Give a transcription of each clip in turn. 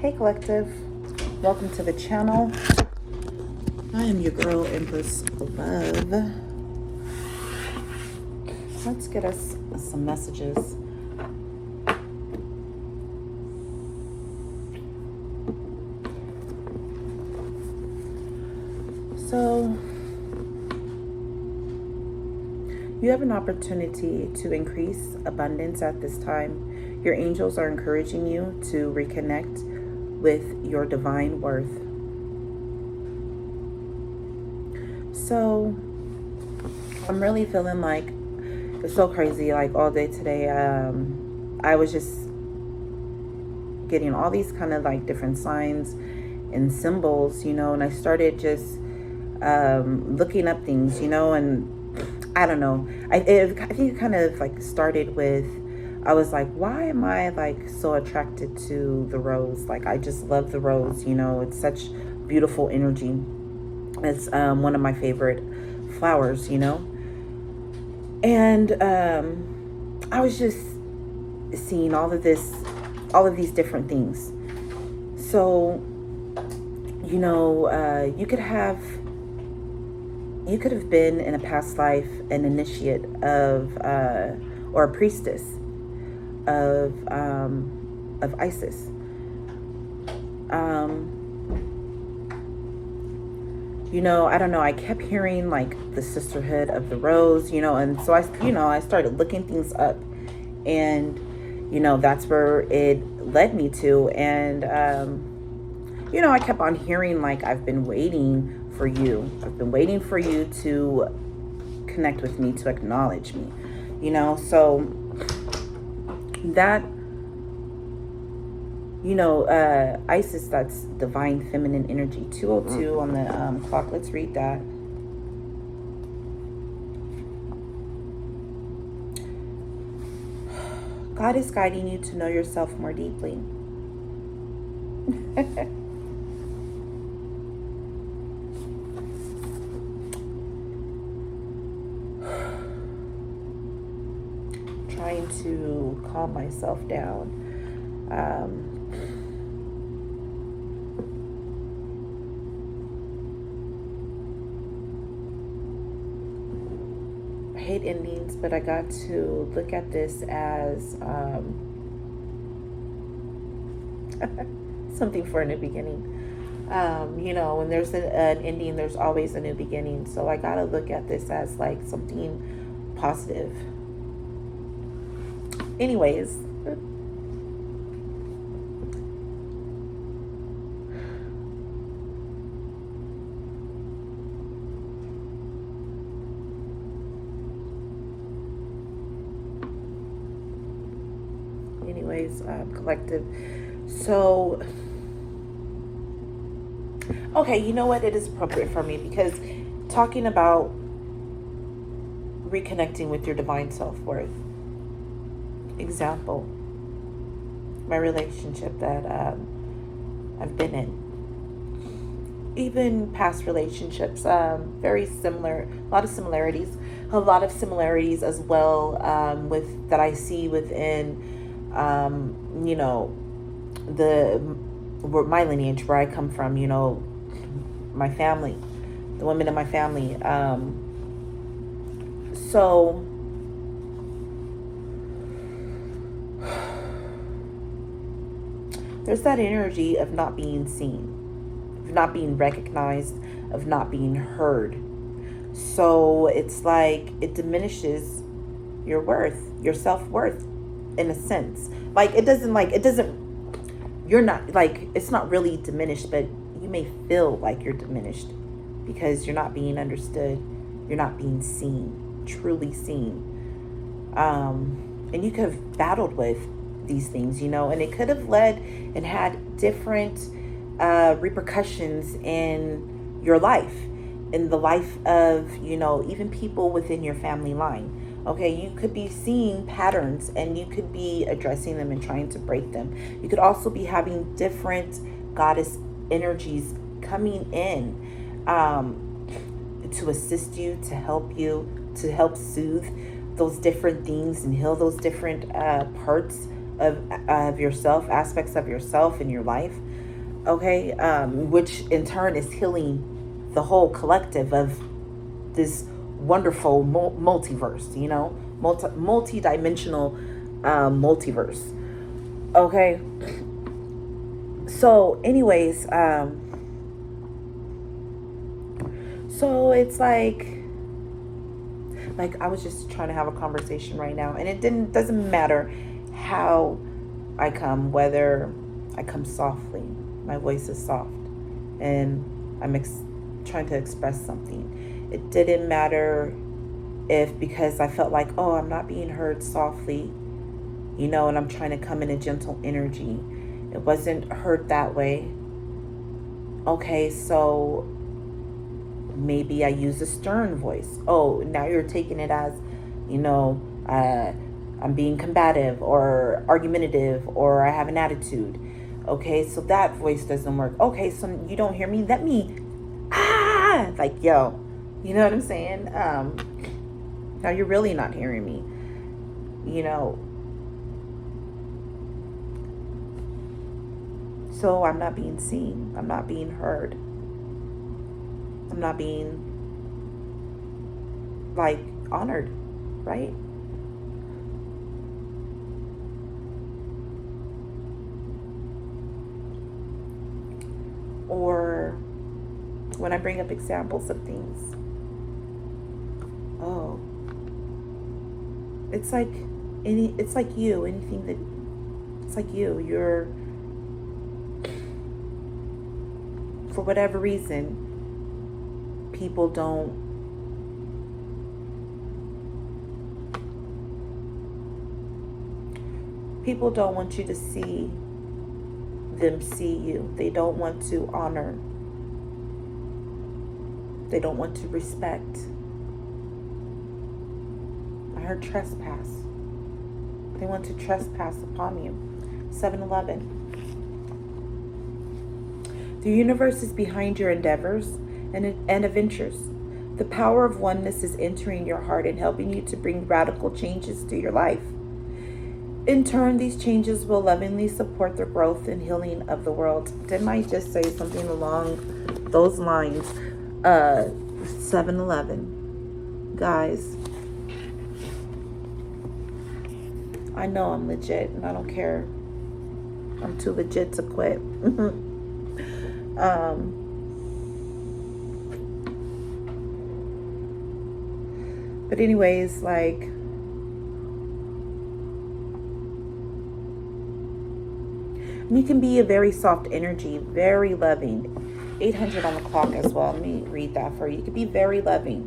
Hey Collective, welcome to the channel. I am your girl, Empress Love. Let's get us some messages. So, you have an opportunity to increase abundance at this time. Your angels are encouraging you to reconnect with your divine worth. So, I'm really feeling like it's so crazy. Like all day today, I was just getting all these kind of like different signs and symbols, and I started just looking up things, and I don't know. I think it kind of like started with, I was like, why am I like so attracted to the rose? Like I just love the rose, it's such beautiful energy. It's one of my favorite flowers, and I was just seeing all of these different things. So, you could have been in a past life an initiate of or a priestess of Isis. I don't know. I kept hearing like the Sisterhood of the Rose, and so I started looking things up, and that's where it led me to, and I kept on hearing like I've been waiting for you. I've been waiting for you to connect with me, to acknowledge me, so that, Isis, that's divine feminine energy, 202 on the clock. Let's read that. God is guiding you to know yourself more deeply. Trying to calm myself down. I hate endings, but I got to look at this as something for a new beginning. When there's an ending, there's always a new beginning. So I got to look at this as like something positive. Anyways. Collective. So, okay, you know what? It is appropriate for me because talking about reconnecting with your divine self-worth. Example, my relationship that I've been in. Even past relationships, very similar, a lot of similarities as well with that I see within my lineage, where I come from, my family, the women in my family. So there's that energy of not being seen, of not being recognized, of not being heard. So it's like it diminishes your worth, your self-worth, in a sense. Like you're not, like, it's not really diminished, but you may feel like you're diminished because you're not being understood, you're not being seen, truly seen. And you could have battled with these things, and it could have led and had different repercussions in your life, in the life of, even people within your family line. Okay, you could be seeing patterns and you could be addressing them and trying to break them. You could also be having different goddess energies coming in to assist you, to help you, to help soothe those different things and heal those different parts of yourself, aspects of yourself in your life, okay, which in turn is healing the whole collective of this wonderful multiverse, multi-dimensional multiverse. Okay. So anyways, so it's like I was just trying to have a conversation right now, and doesn't matter how I come, whether I come softly, my voice is soft, and I'm trying to express something. It didn't matter if, because I felt like, oh, I'm not being heard softly, and I'm trying to come in a gentle energy. It wasn't heard that way. Okay, so maybe I use a stern voice. Oh, now you're taking it as, I'm being combative or argumentative, or I have an attitude. Okay, so that voice doesn't work. Okay, so you don't hear me? Let me, like, yo, you know what I'm saying? Now you're really not hearing me, So I'm not being seen. I'm not being heard. I'm not being, like, honored, right? Or when I bring up examples of things, oh, it's like it's like you, anything that, it's like you're, for whatever reason, people don't want you to see them see you. They don't want to honor. They don't want to respect. I heard trespass. They want to trespass upon you. 7-Eleven. The universe is behind your endeavors and adventures. The power of oneness is entering your heart and helping you to bring radical changes to your life. In turn, these changes will lovingly support the growth and healing of the world. Didn't I just say something along those lines? 7-Eleven. Guys, I know I'm legit and I don't care. I'm too legit to quit. But anyways, like, you can be a very soft energy, very loving. 800 on the clock as well. Let me read that for you. You could be very loving,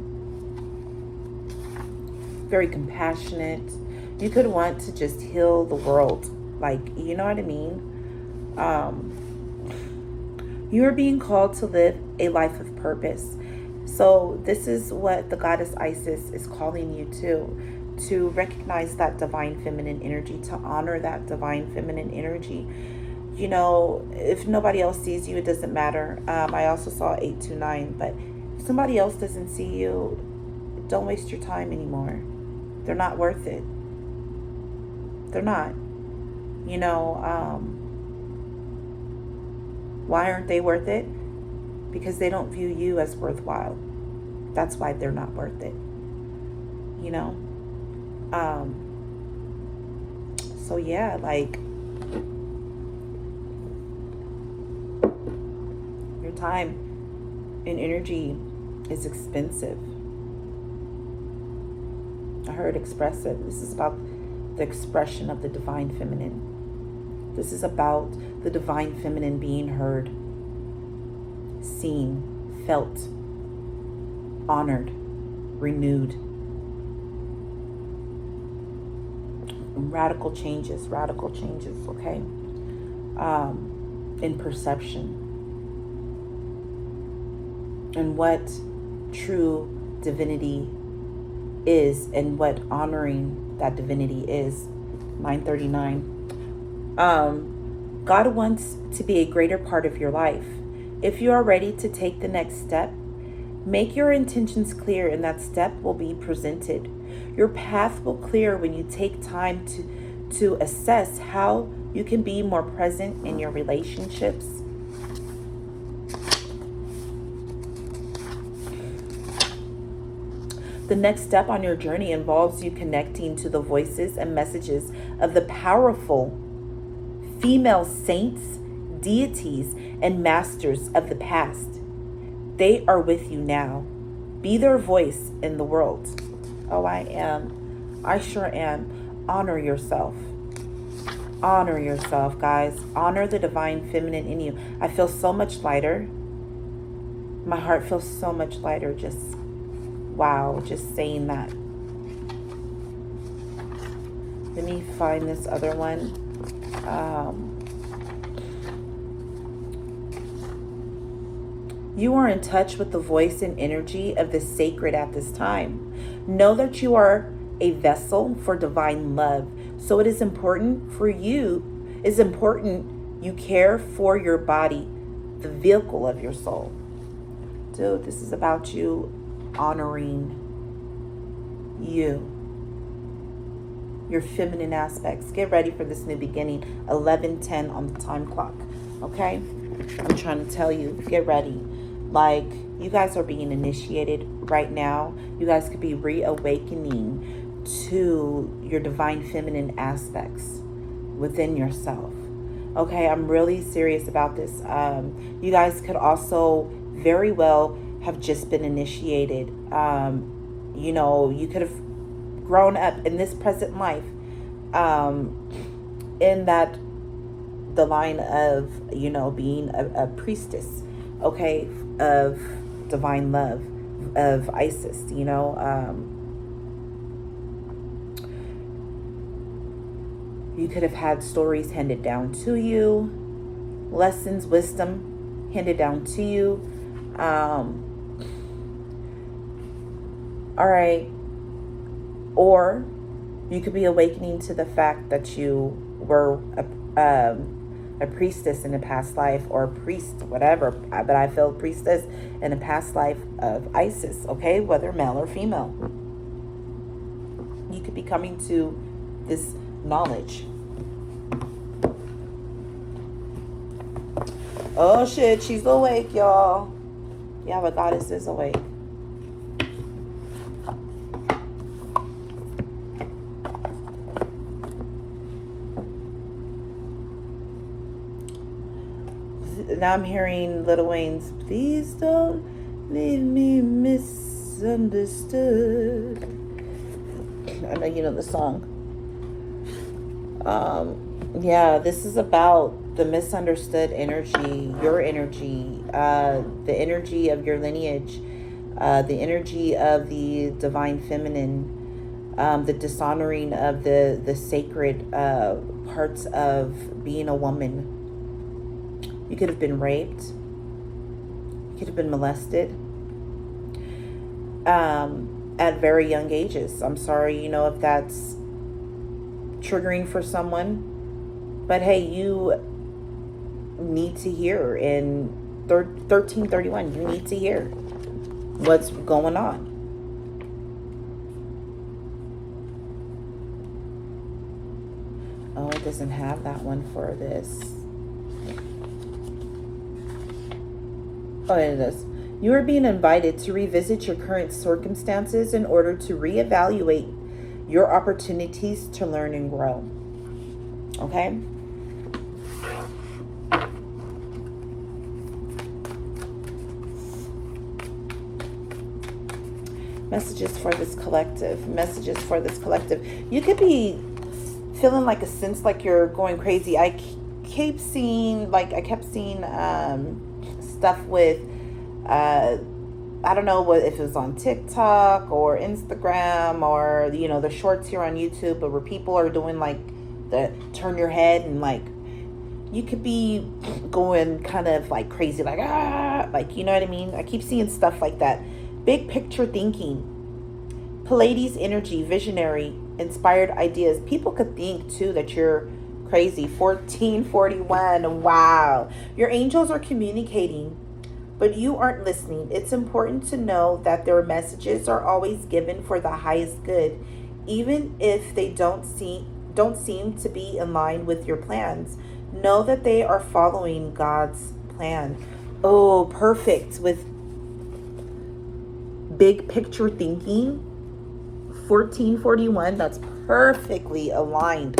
very compassionate. You could want to just heal the world. Like, you know what I mean? You are being called to live a life of purpose. So this is what the goddess Isis is calling you to recognize that divine feminine energy, to honor that divine feminine energy. If nobody else sees you, it doesn't matter. I also saw 829, but if somebody else doesn't see you, don't waste your time anymore. They're not worth it. They're not. Why aren't they worth it? Because they don't view you as worthwhile. That's why they're not worth it. So yeah, like, your time and energy is expensive. I heard expressive. This is about the expression of the divine feminine. This is about the divine feminine being heard, seen, felt, honored, renewed. Radical changes, okay? In perception. And what true divinity is, and what honoring that divinity is. 939. God wants to be a greater part of your life. If you are ready to take the next step, make your intentions clear, and that step will be presented. Your path will clear when you take time to assess how you can be more present in your relationships. The next step on your journey involves you connecting to the voices and messages of the powerful female saints, deities, and masters of the past. They are with you now. Be their voice in the world. Oh, I am. I sure am. Honor yourself. Honor yourself, guys. Honor the divine feminine in you. I feel so much lighter. My heart feels so much lighter. Just, wow, just saying that. Let me find this other one. You are in touch with the voice and energy of the sacred at this time. Know that you are a vessel for divine love. So it is important you care for your body, the vehicle of your soul. Dude, this is about you honoring you, your feminine aspects. Get ready for this new beginning. 11:10 on the time clock. Okay? I'm trying to tell you, get ready. Like, you guys are being initiated right now. You guys could be reawakening to your divine feminine aspects within yourself. Okay, I'm really serious about this. You guys could also very well have just been initiated. You know, you could have grown up in this present life in that the line of, you know, being a priestess, okay, of divine love, of Isis, you know. You could have had stories handed down to you, lessons, wisdom handed down to you. All right. Or you could be awakening to the fact that you were a priestess in a past life, or a priest, whatever. But I feel priestess in a past life of Isis, okay? Whether male or female. You could be coming to this knowledge. Oh shit, she's awake, y'all. Yeah, the goddess is awake. Now I'm hearing Lil Wayne's "Please Don't Leave Me Misunderstood." I know you know the song. Yeah, this is about the misunderstood energy, your energy, the energy of your lineage, the energy of the divine feminine, the dishonoring of the sacred parts of being a woman. You could have been raped. You could have been molested at very young ages. I'm sorry, you know, if that's triggering for someone. But hey, you need to hear in 1331. You need to hear what's going on. Oh, it doesn't have that one for this. Oh, it is. You are being invited to revisit your current circumstances in order to reevaluate your opportunities to learn and grow. Okay? Messages for this collective. Messages for this collective. You could be feeling like a sense like you're going crazy. I kept seeing stuff with I don't know what if it was on TikTok or Instagram or, you know, the shorts here on YouTube, but where people are doing like the turn your head, and like you could be going kind of like crazy, like you know what I mean? I keep seeing stuff like that. Big picture thinking, Pleiades energy, visionary, inspired ideas. People could think too that you're crazy. 1441. Wow. Your angels are communicating, but you aren't listening. It's important to know that their messages are always given for the highest good, even if they don't don't seem to be in line with your plans, know that they are following God's plan. Oh, perfect. With big picture thinking, 1441, that's perfectly aligned.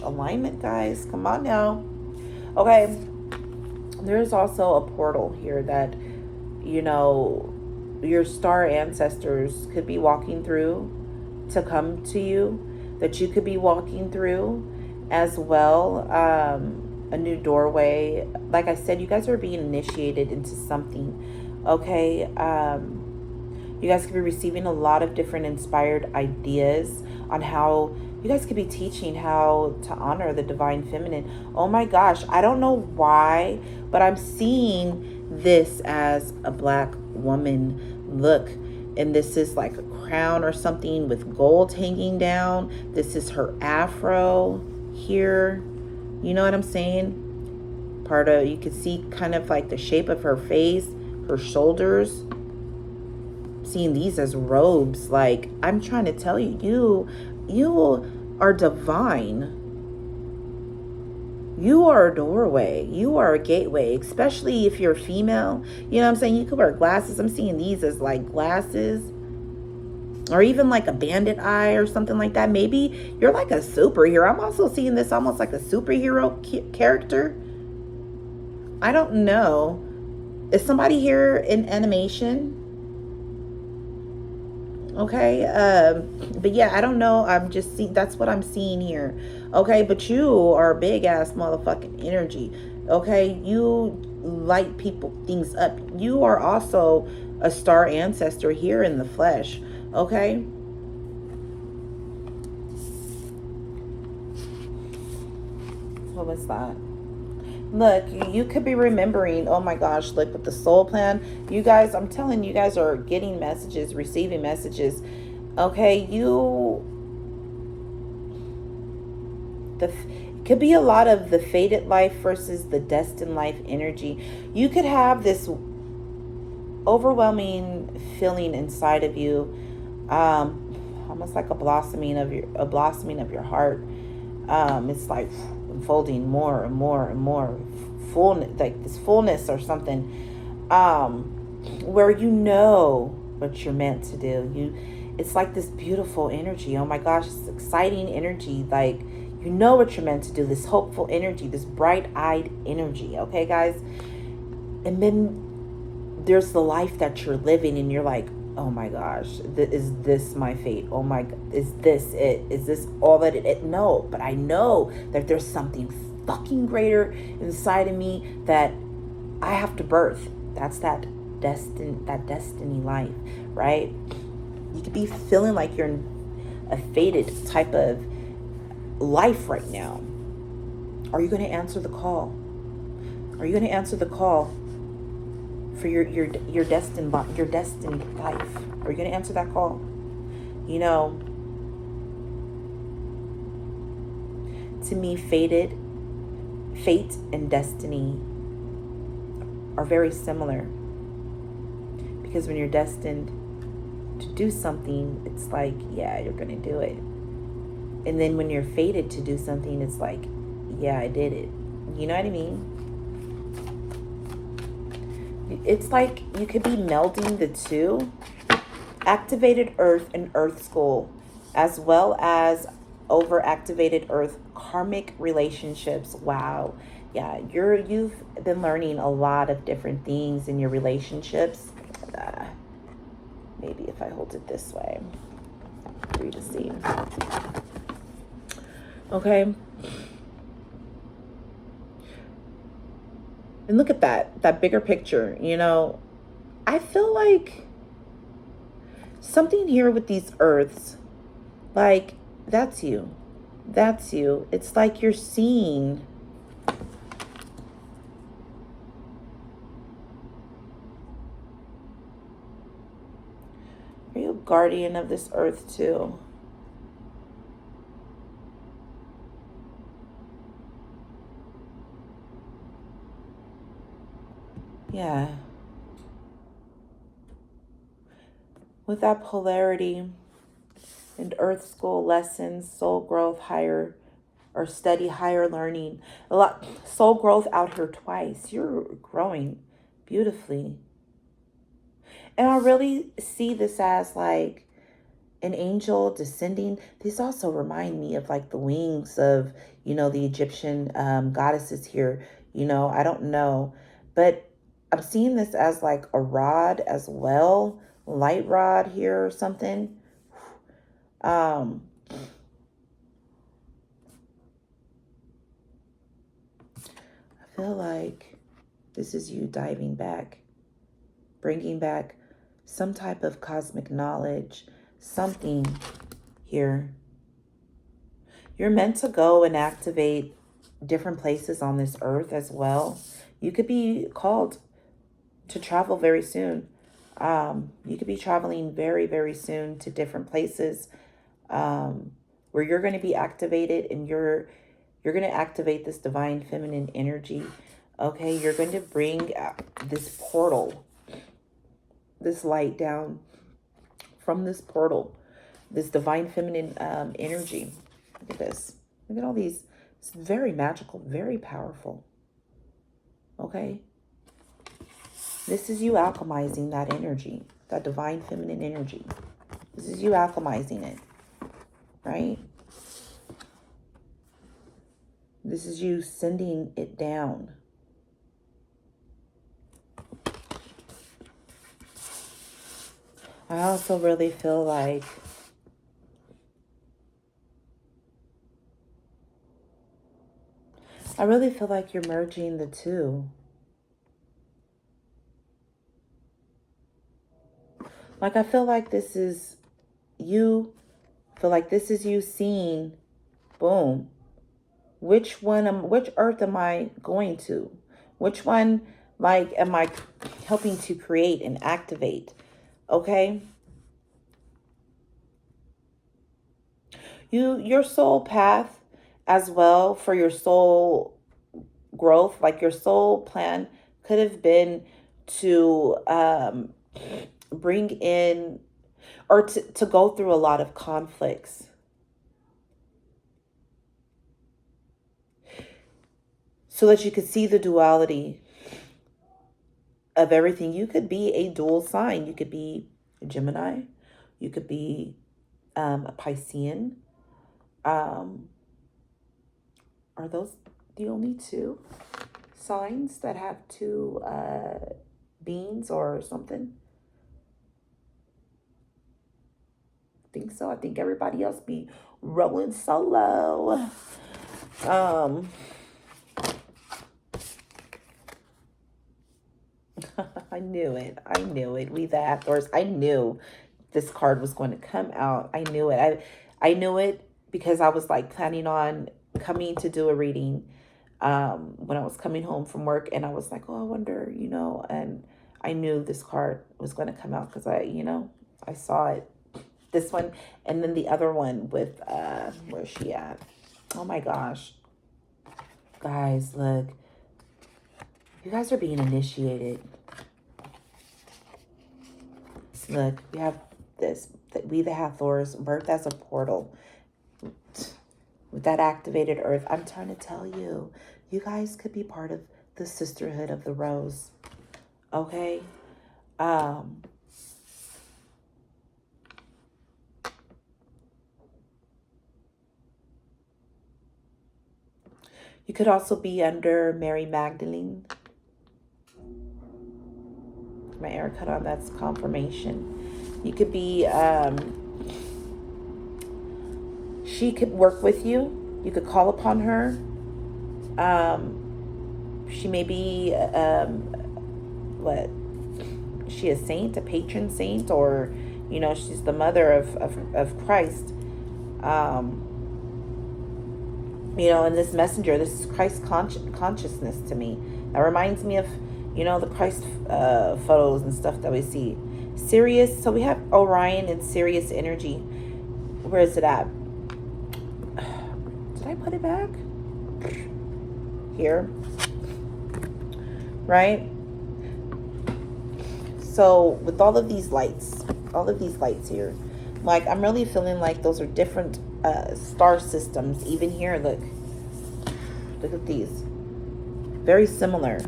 Alignment, guys. Come on now. Okay. There's also a portal here that, you know, your star ancestors could be walking through to come to you, that you could be walking through as well. A new doorway. Like I said, you guys are being initiated into something. Okay. You guys could be receiving a lot of different inspired ideas on how you guys could be teaching how to honor the divine feminine. Oh my gosh, I don't know why, but I'm seeing this as a black woman. Look, and this is like a crown or something with gold hanging down. This is her afro here. You know what I'm saying? Part of, you can see kind of like the shape of her face, her shoulders. Seeing these as robes. Like, I'm trying to tell you, you are divine. You are a doorway. You are a gateway, especially if you're female. You know what I'm saying? You could wear glasses. I'm seeing these as like glasses, or even like a bandit eye or something like that. Maybe you're like a superhero. I'm also seeing this almost like a superhero character. I don't know. Is somebody here in animation? Okay, but yeah, I don't know. I'm just seeing, that's what I'm seeing here. Okay, but you are a big ass motherfucking energy. Okay, you light people things up. You are also a star ancestor here in the flesh. Okay, what was that? Look, you could be remembering, oh my gosh, look, with the soul plan, you guys, I'm telling you guys are getting messages, receiving messages. Okay, it could be a lot of the fated life versus the destined life energy. You could have this overwhelming feeling inside of you, almost like a blossoming of your heart. It's like unfolding more and more and more, fullness, like this fullness or something, where you know what you're meant to do. It's like this beautiful energy. Oh my gosh, it's exciting energy. Like, you know what you're meant to do. This hopeful energy, this bright-eyed energy. Okay, guys. And then there's the life that you're living, and you're like, oh my gosh, is this my fate? Oh my, is this it? Is this all that it? No, but I know that there's something fucking greater inside of me that I have to birth. That's that destiny life, right? You could be feeling like you're in a fated type of life right now. Are you going to answer the call? Are you going to answer the call for your destined life? Are you going to answer that call? You know, to me, fate and destiny are very similar, because when you're destined to do something, it's like, yeah, you're going to do it. And then when you're fated to do something, it's like, yeah, I did it. You know what I mean? It's like you could be melding the two. Activated Earth and Earth School, as well as overactivated Earth karmic relationships. Wow. Yeah, you've been learning a lot of different things in your relationships. Maybe if I hold it this way for you to see. Okay. And look at that bigger picture. You know, I feel like something here with these earths, like, that's you. That's you. It's like you're seeing. Are you a guardian of this earth too? Yeah. With that polarity, And earth school lessons, soul growth, higher or study, higher learning. A lot soul growth out here twice. You're growing beautifully. And I really see this as like an angel descending. These also remind me of like the wings of, the Egyptian goddesses here. I don't know, but I'm seeing this as like a rod as well, light rod here or something. I feel like this is you diving back, bringing back some type of cosmic knowledge, something here. You're meant to go and activate different places on this earth as well. You could be called to travel very soon. You could be traveling very, very soon to different places where you're going to be activated, and you're going to activate this divine feminine energy. Okay, you're going to bring this portal, this light down from this portal, this divine feminine energy. Look at this. Look at all these. It's very magical, very powerful. Okay. This is you alchemizing that energy, that divine feminine energy. This is you alchemizing it, right? This is you sending it down. I also really feel like you're merging the two. Like, I feel like this is you. Feel like this is you seeing, boom, which earth am I going to? Which one, like, am I helping to create and activate? Okay. Your soul path as well for your soul growth, like your soul plan could have been to bring in or to go through a lot of conflicts. So that you could see the duality of everything. You could be a dual sign. You could be a Gemini. You could be a Piscean. Are those the only two signs that have two beings or something? I think so. I think everybody else be rolling solo. I knew it. We the Hathors. I knew this card was going to come out. I knew it. I knew it because I was like planning on coming to do a reading when I was coming home from work, and I was like, oh, I wonder, and I knew this card was going to come out because I saw it. This one, and then the other one with where's she at? Oh my gosh. Guys, look. You guys are being initiated. Look, we have this. We the Hathors, birth as a portal. With that activated earth, I'm trying to tell you, you guys could be part of the Sisterhood of the Rose. Okay? You could also be under Mary Magdalene. My air cut on, that's confirmation. You could be, she could work with you. You could call upon her. She may be, is she a saint, a patron saint, or, she's the mother of Christ. And this messenger, this is Christ consciousness to me. That reminds me of, the Christ photos and stuff that we see. Sirius, so we have Orion and Sirius energy. Where is it at? Did I put it back? Here. Right? So with all of these lights here, Like, I'm really feeling like those are different star systems. Even here, look. Look at these. Very similar.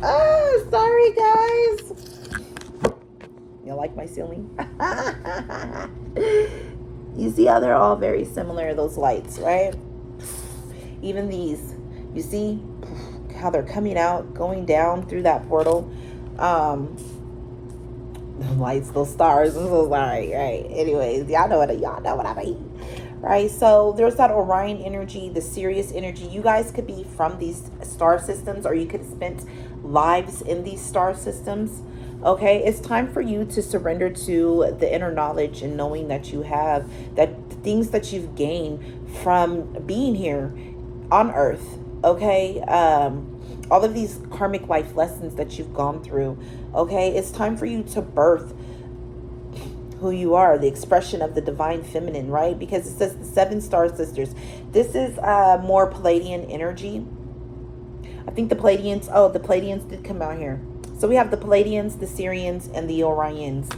Oh, sorry, guys. You like my ceiling? You see how they're all very similar, those lights, right? Even these. You see how they're coming out, going down through that portal. Lights, those stars. I'm so sorry, right? Anyways, y'all know what I mean. Right, so there's that Orion energy, the Sirius energy. You guys could be from these star systems, or you could have spent lives in these star systems. Okay, it's time for you to surrender to the inner knowledge and knowing that you have, that the things that you've gained from being here on Earth. Okay, all of these karmic life lessons that you've gone through. Okay, it's time for you to birth who you are, the expression of the divine feminine, right? Because it says the 7 star sisters. This is more Pleiadian energy. I think the Pleiadians did come out here. So we have the Pleiadians, the Sirians, and the Orions.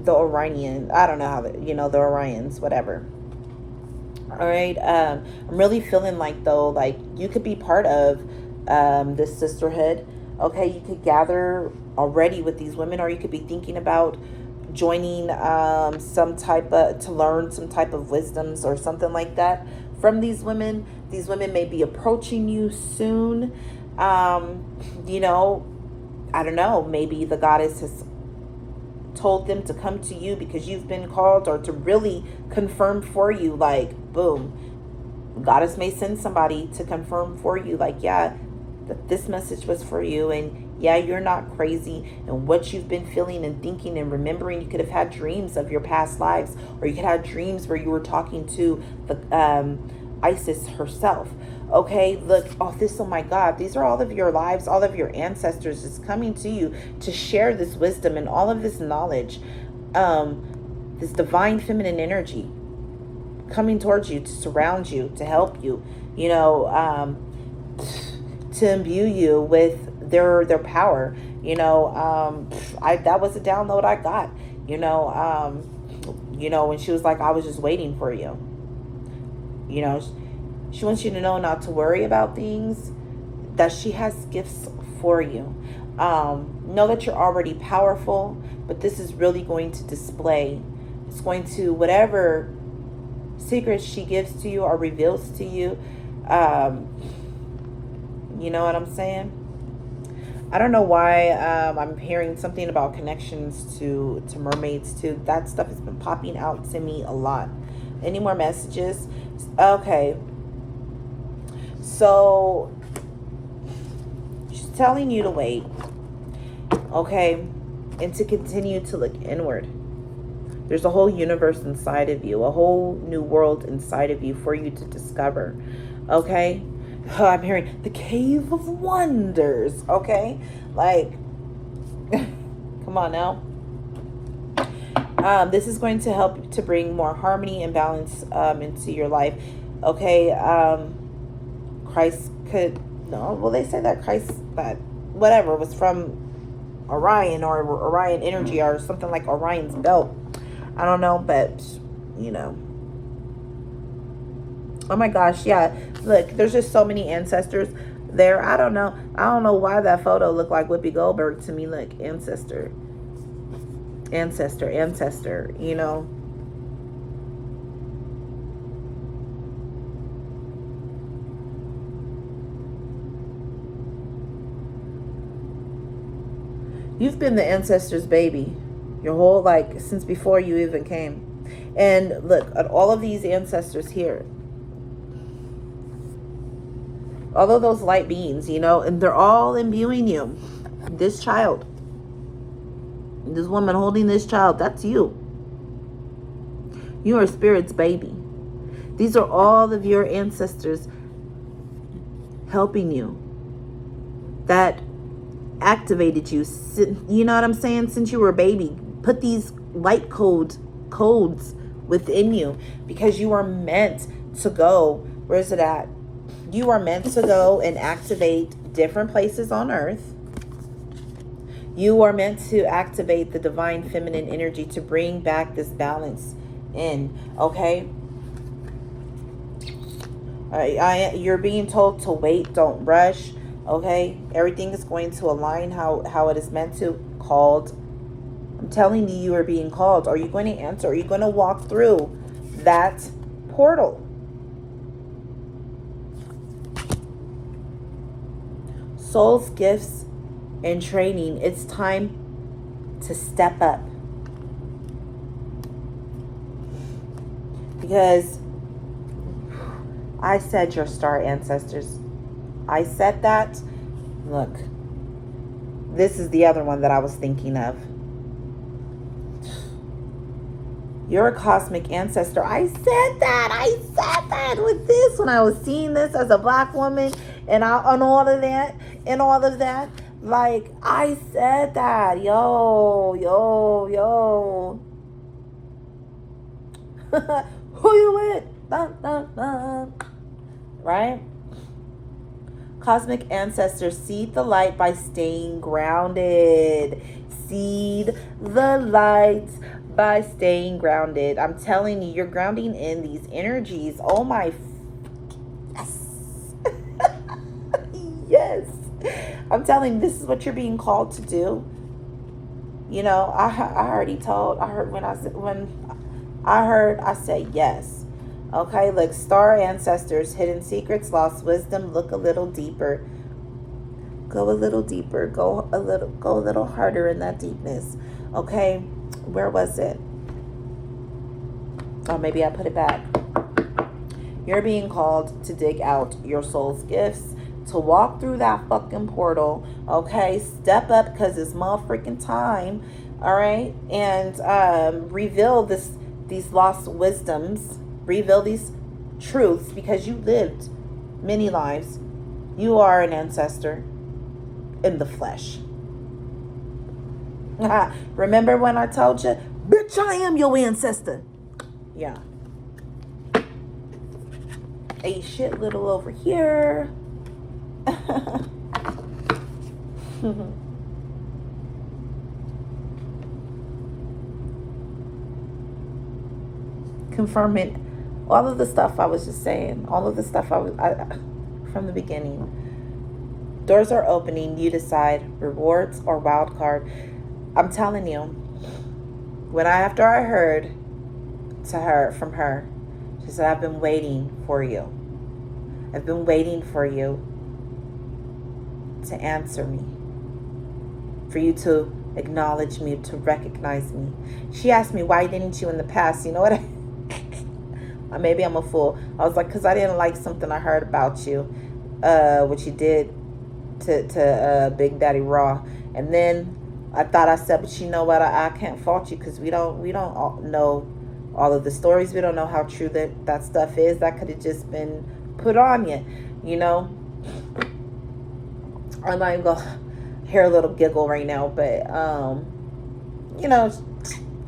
The Orion, I don't know how, the Orions, whatever. All right, I'm really feeling like, though, like you could be part of this sisterhood. Okay, you could gather already with these women, or you could be thinking about joining to learn some type of wisdoms or something like that from these women. These women may be approaching you soon. I don't know, maybe the goddess has told them to come to you because you've been called, or to really confirm for you, like, boom, goddess may send somebody to confirm for you, like, yeah, that this message was for you, and yeah, you're not crazy, and what you've been feeling and thinking and remembering. You could have had dreams of your past lives, or you could have dreams where you were talking to the Isis herself. Okay, look, oh my God, these are all of your lives, all of your ancestors is coming to you to share this wisdom and all of this knowledge, this divine feminine energy coming towards you, to surround you, to help you, to imbue you with their power. That was a download I got, when she was like, I was just waiting for you. She wants you to know not to worry about things, that she has gifts for you. Know that you're already powerful, but this is really going to display. It's going to, whatever secrets she gives to you or reveals to you, you know what I'm saying? I don't know why I'm hearing something about connections to mermaids too. That stuff has been popping out to me a lot. Any more messages? Okay. So she's telling you to wait. Okay. And to continue to look inward. There's a whole universe inside of you, a whole new world inside of you for you to discover. Okay? I'm hearing the Cave of Wonders. Okay? Like, come on now. This is going to help to bring more harmony and balance into your life. Okay? Christ could, no, well, they say that Christ, that whatever, was from Orion, or Orion energy, or something like Orion's belt. I don't know, but, oh my gosh, yeah. Look, there's just so many ancestors there. I don't know why that photo looked like Whoopi Goldberg to me. Look, ancestor. You've been the ancestors' baby your whole, since before you even came. And look at all of these ancestors here. All of those light beings, and they're all imbuing you. This child, this woman holding this child, that's you. You are Spirit's baby. These are all of your ancestors helping you. That activated you, you know what I'm saying, since you were a baby. Put these light codes within you, because you are meant to go, where is it at? You are meant to go and activate different places on Earth. You are meant to activate the divine feminine energy to bring back this balance in, okay? You're being told to wait, don't rush, okay? Everything is going to align how it is meant to. Called. I'm telling you, you are being called. Are you going to answer? Are you going to walk through that portal? Soul's gifts and training. It's time to step up. Because I said your star ancestors. I said that. Look, this is the other one that I was thinking of. You're a cosmic ancestor. I said that with this when I was seeing this as a black woman and all of that. Like, I said that. Yo. Who you with? Dun, dun, dun. Right? Cosmic ancestors, seed the light by staying grounded. Seed the light by staying grounded. I'm telling you, you're grounding in these energies. Oh my. Yes. Yes. I'm telling you, this is what you're being called to do. You know, I said yes. Okay, look, star ancestors, hidden secrets, lost wisdom, look a little deeper. Go a little deeper. Go a little harder in that deepness. Okay, where was it? Oh, maybe I put it back. You're being called to dig out your soul's gifts, to walk through that fucking portal. Okay, step up because it's motherfucking time. All right, and reveal these lost wisdoms. Reveal these truths because you lived many lives. You are an ancestor in the flesh. Remember when I told you, bitch, I am your ancestor. Yeah. A shit little over here. Confirming all of the stuff I was just saying. All of the stuff I from the beginning. Doors are opening. You decide rewards or wild card. I'm telling you, after I heard from her, she said, I've been waiting for you. I've been waiting for you to answer me, for you to acknowledge me, to recognize me. She asked me, why didn't you in the past? You know what? Maybe I'm a fool. I was like, because I didn't like something I heard about you, what you did to Big Daddy Raw. And then I thought I said, but you know what? I can't fault you because we don't know all of the stories. We don't know how true that stuff is. That could have just been put on you, you know. I'm not even gonna hear a little giggle right now, but you know,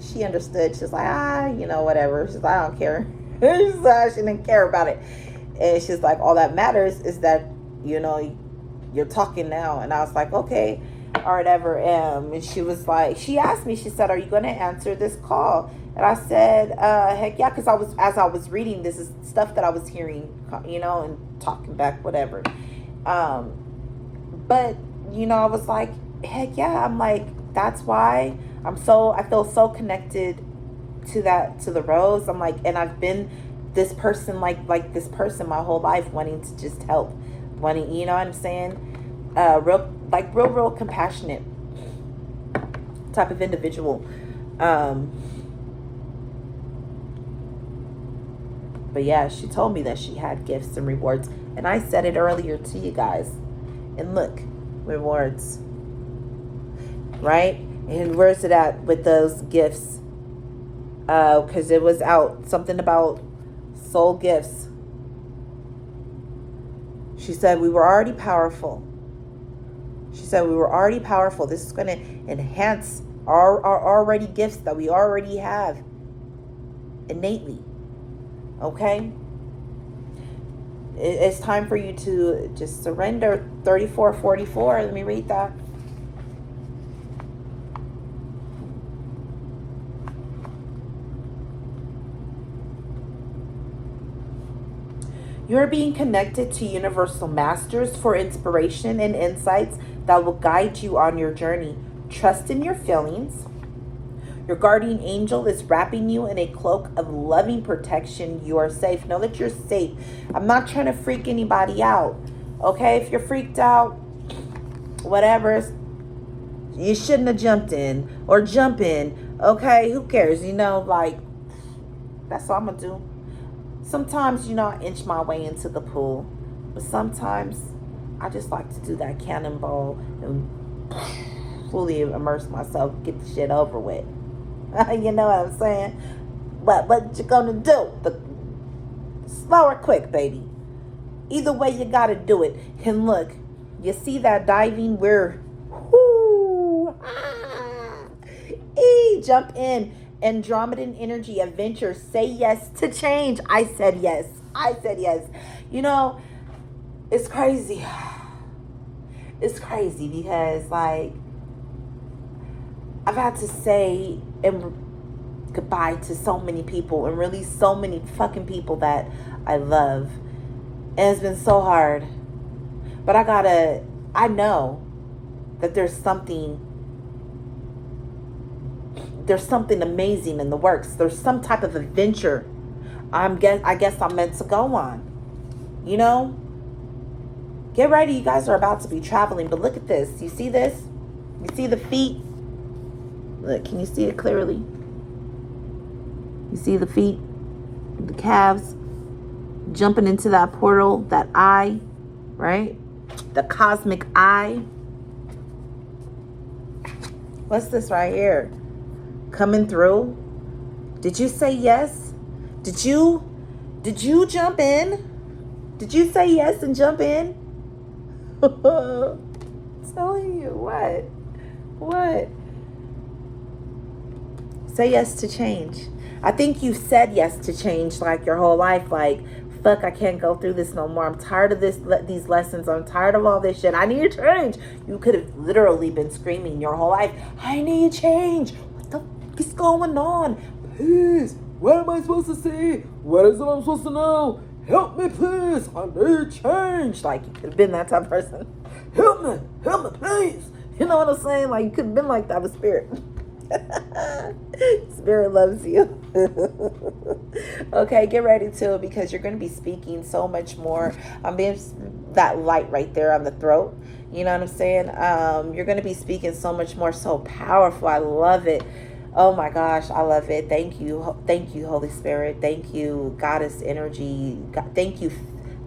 she understood. She's like, you know, whatever. She's like, I don't care. She's like, she didn't care about it. And she's like, all that matters is that, you know, you're talking now. And I was like, okay, or whatever. And she was like, she asked me, she said, are you going to answer this call? And I said, heck yeah, because as I was reading, this is stuff that I was hearing, you know, and talking back, whatever. But, you know, I was like, heck yeah. I'm like, that's why I feel so connected to the rose. I'm like, and I've been this person, like this person my whole life, wanting to just help, you know what I'm saying? Real compassionate type of individual. But yeah, she told me that she had gifts and rewards. And I said it earlier to you guys. And look, rewards. Right? And where's it at with those gifts? Because it was out. Something about soul gifts. She said we were already powerful. She said we were already powerful. This is going to enhance our already gifts that we already have innately. Okay? It's time for you to just surrender. 3444. Let me read that. You're being connected to universal masters for inspiration and insights that will guide you on your journey. Trust in your feelings. Your guardian angel is wrapping you in a cloak of loving protection. You are safe. Know that you're safe. I'm not trying to freak anybody out. Okay? If you're freaked out, whatever, you shouldn't have jumped in or jump in. Okay? Who cares? You know, like, that's what I'm going to do. Sometimes, you know, I inch my way into the pool. But sometimes I just like to do that cannonball and fully immerse myself, get the shit over with. You know what I'm saying? But what you gonna do? The slow or quick, baby. Either way, you gotta do it. And look, you see that diving where, jump in. Andromedan energy, adventure. Say yes to change. I said yes. I said yes. You know, it's crazy. It's crazy because, like, I've had to say goodbye to so many people, and really so many fucking people that I love. And it's been so hard. But I know that there's something amazing in the works. There's some type of adventure I guess I'm meant to go on. You know? Get ready. You guys are about to be traveling. But look at this. You see this? You see the feet? Look, can you see it clearly? You see the feet? The calves? Jumping into that portal, that eye, right? The cosmic eye. What's this right here? Coming through? Did you say yes? Did you jump in? Did you say yes and jump in? Telling you what? Say yes to change. I think you said yes to change like your whole life. Like, fuck, I can't go through this no more. I'm tired of these lessons. I'm tired of all this shit. I need change. You could have literally been screaming your whole life, I need change. What the fuck is going on? Please, what am I supposed to say? What is it I'm supposed to know? Help me, please. I need change. Like, you could have been that type of person. Help me, please. You know what I'm saying? Like, you could have been like that with spirit. Spirit loves you. Okay, get ready to, because you're going to be speaking so much more. I'm being that light right there on the throat. You know what I'm saying? You're going to be speaking so much more, so powerful. I love it. Oh my gosh, I love it. Thank you, Holy Spirit. Thank you, Goddess energy. Thank you,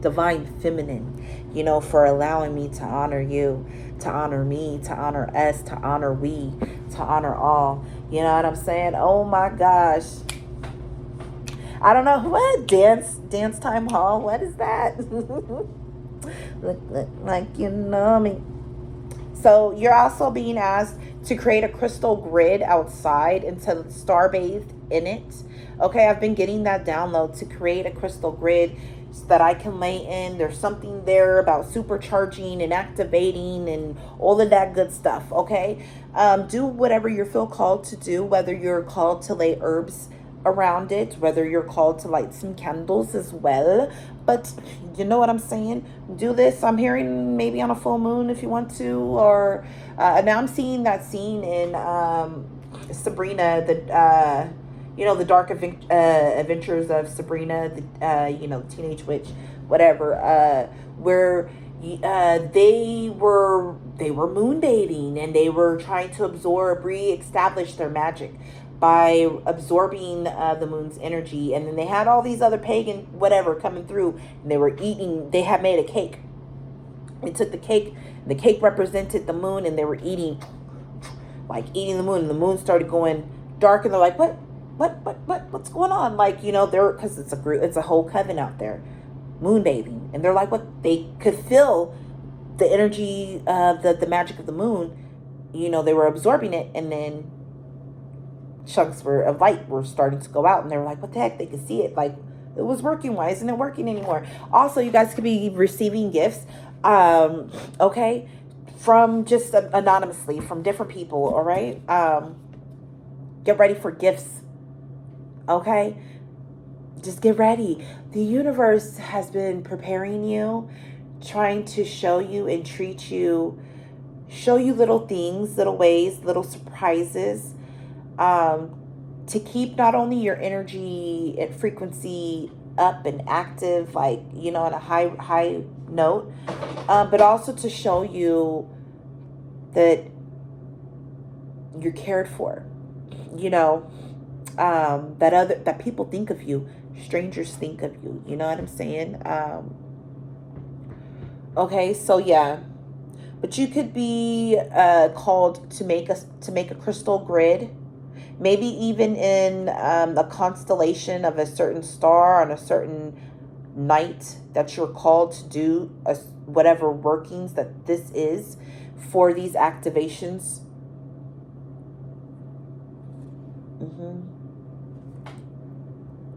Divine Feminine, you know, for allowing me to honor you, to honor me, to honor us, to honor we, to honor all. You know what I'm saying? Oh my gosh. I don't know what dance time hall. What is that? look like you know me. So you're also being asked to create a crystal grid outside and to starbathe in it. Okay, I've been getting that download to create a crystal grid that I can lay in. There's something there about supercharging and activating and all of that good stuff. Okay, do whatever you feel called to do, whether you're called to lay herbs around it, whether you're called to light some candles as well. But you know what I'm saying? Do this. I'm hearing maybe on a full moon if you want to, or now I'm seeing that scene in Sabrina, the the dark adventures of Sabrina, the teenage witch, whatever, where they were moon bathing, and they were trying to re-establish their magic by absorbing the moon's energy. And then they had all these other pagan whatever coming through, and they had made a cake. They took the cake represented the moon, and they were eating the moon, and the moon started going dark, and they're like, what's going on? Like, because it's a whole coven out there moon bathing, and they're like, what? They could feel the energy of the magic of the moon. They were absorbing it, and then chunks of light were starting to go out, and they were like, what the heck? They could see it, like, it was working. Why isn't it working anymore? Also, you guys could be receiving gifts, okay, from just anonymously from different people. All right, get ready for gifts. Okay, just get ready. The universe has been preparing you, trying to show you and treat you, show you little things, little ways, little surprises, to keep not only your energy and frequency up and active, like, on a high note, but also to show you that you're cared for, that people think of you, strangers think of you, you know what I'm saying? Okay, so yeah, but you could be called to make a crystal grid, maybe even in a constellation of a certain star on a certain night that you're called to do whatever workings that this is for these activations.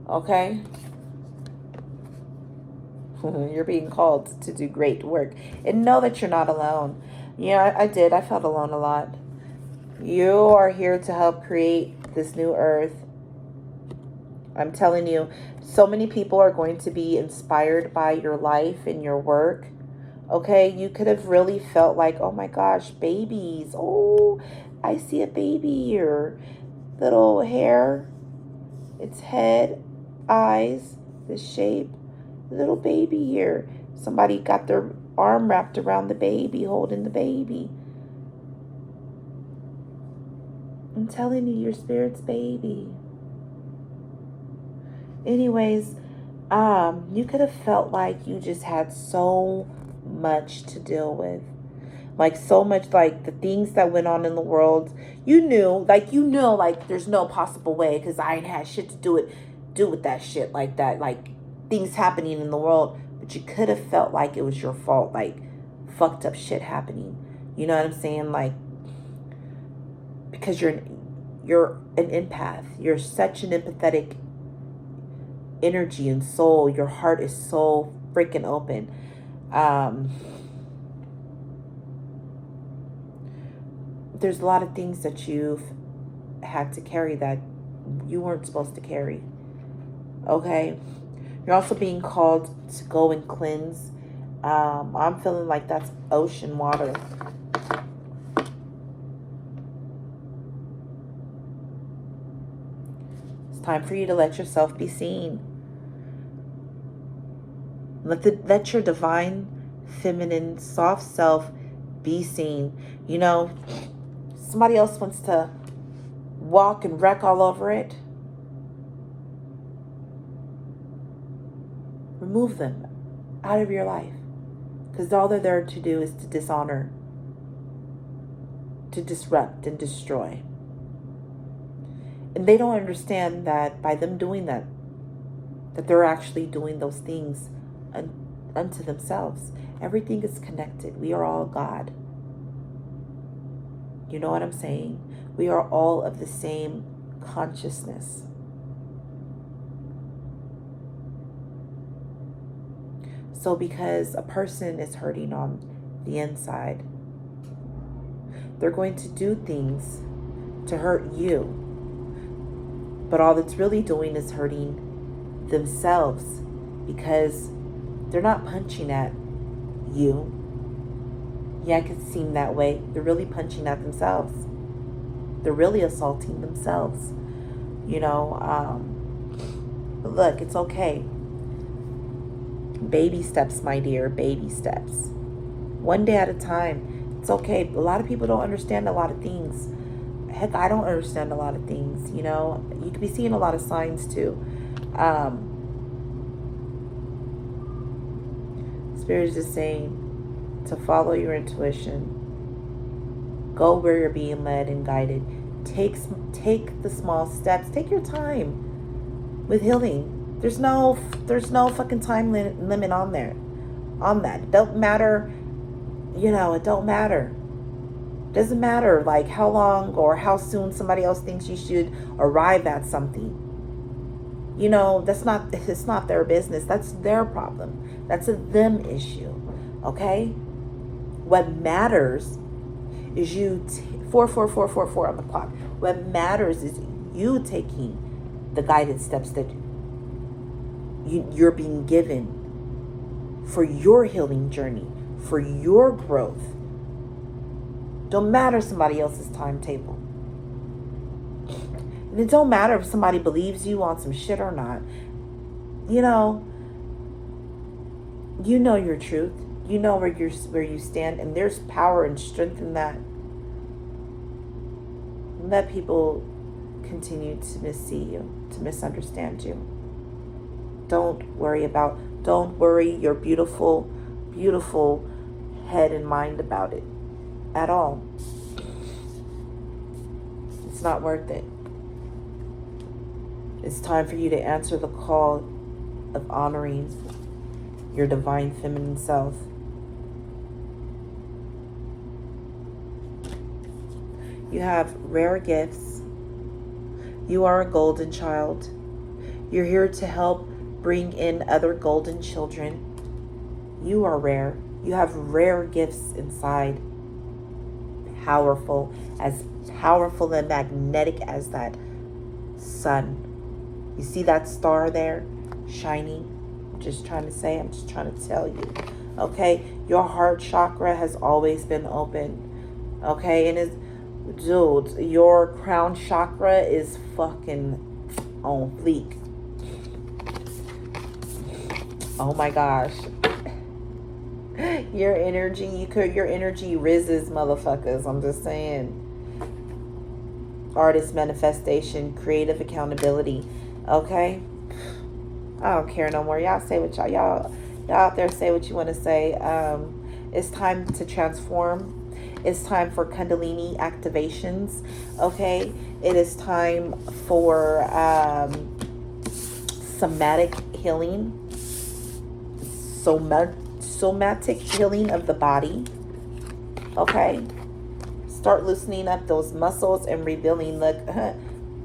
Okay. You're being called to do great work. And know that you're not alone. Yeah, I did. I felt alone a lot. You are here to help create this new earth. I'm telling you, so many people are going to be inspired by your life and your work. Okay, you could have really felt like, oh my gosh, babies. Oh, I see a baby here. Little hair, its head, eyes, the shape. Little baby here. Somebody got their arm wrapped around the baby, holding the baby. I'm telling you, your spirit's baby. Anyways, you could have felt like you just had so much to deal with. Like so much, like the things that went on in the world. You knew, like there's no possible way, because I ain't had shit to do with that shit like that. Like things happening in the world, but you could have felt like it was your fault, like fucked up shit happening. You know what I'm saying? Like, because you're an empath. You're such an empathetic energy and soul. Your heart is so freaking open. There's a lot of things that you've had to carry that you weren't supposed to carry. Okay? You're also being called to go and cleanse. I'm feeling like that's ocean water. It's time for you to let yourself be seen. Let your divine, feminine, soft self be seen. Somebody else wants to walk and wreck all over it. Remove them out of your life. Because all they're there to do is to dishonor, to disrupt and destroy. And they don't understand that by them doing that they're actually doing those things unto themselves. Everything is connected. We are all God. You know what I'm saying? We are all of the same consciousness. So because a person is hurting on the inside, they're going to do things to hurt you. But all it's really doing is hurting themselves, because they're not punching at you. Yeah, it could seem that way. They're really punching at themselves. They're really assaulting themselves. But look, it's okay. Baby steps, my dear, baby steps. One day at a time. It's okay. A lot of people don't understand a lot of things. Heck, I don't understand a lot of things, You could be seeing a lot of signs too. Spirit is just saying to follow your intuition. Go where you're being led and guided. Take the small steps. Take your time with healing. There's no fucking time limit on there. On that. It don't matter. It don't matter. Doesn't matter like how long or how soon somebody else thinks you should arrive at something. It's not their business. That's their problem. That's a them issue. Okay? What matters is you 4 on the clock. What matters is you taking the guided steps that you're being given for your healing journey, for your growth. Don't matter somebody else's timetable. And it don't matter if somebody believes you on some shit or not. You know your truth. You know where you stand, and there's power and strength in that. Let people continue to missee you, to misunderstand you. Don't worry your beautiful, beautiful head and mind about it at all. It's not worth it. It's time for you to answer the call of honoring your divine feminine self. You have rare gifts. You are a golden child. You're here to help bring in other golden children. You are rare. You have rare gifts inside. Powerful and magnetic as that sun. You see that star there shining? I'm just trying to tell you. Okay? Your heart chakra has always been open. Okay? And dude, your crown chakra is fucking on fleek. Oh my gosh. Your energy rises, motherfuckers. I'm just saying. Artist manifestation, creative accountability. Okay? I don't care no more. Y'all say what y'all out there say what you want to say. It's time to transform. It's time for Kundalini activations. Okay? It is time for somatic healing. Somatic healing of the body. Okay? Start loosening up those muscles and revealing. Look,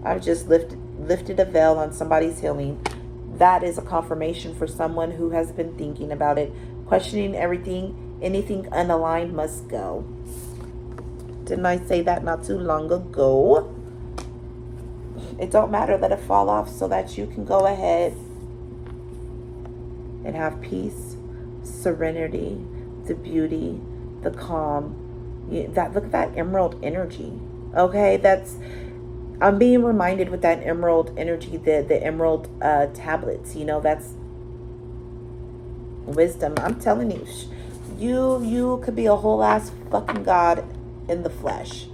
I've just lifted a veil on somebody's healing. That is a confirmation for someone who has been thinking about it, questioning everything. Anything unaligned must go. Didn't I say that not too long ago? It don't matter. Let it fall off so that you can go ahead and have peace, serenity, the beauty, the calm. Look at that emerald energy. Okay, I'm being reminded with that emerald energy, the emerald tablets. That's wisdom. I'm telling you, you could be a whole ass fucking god in the flesh,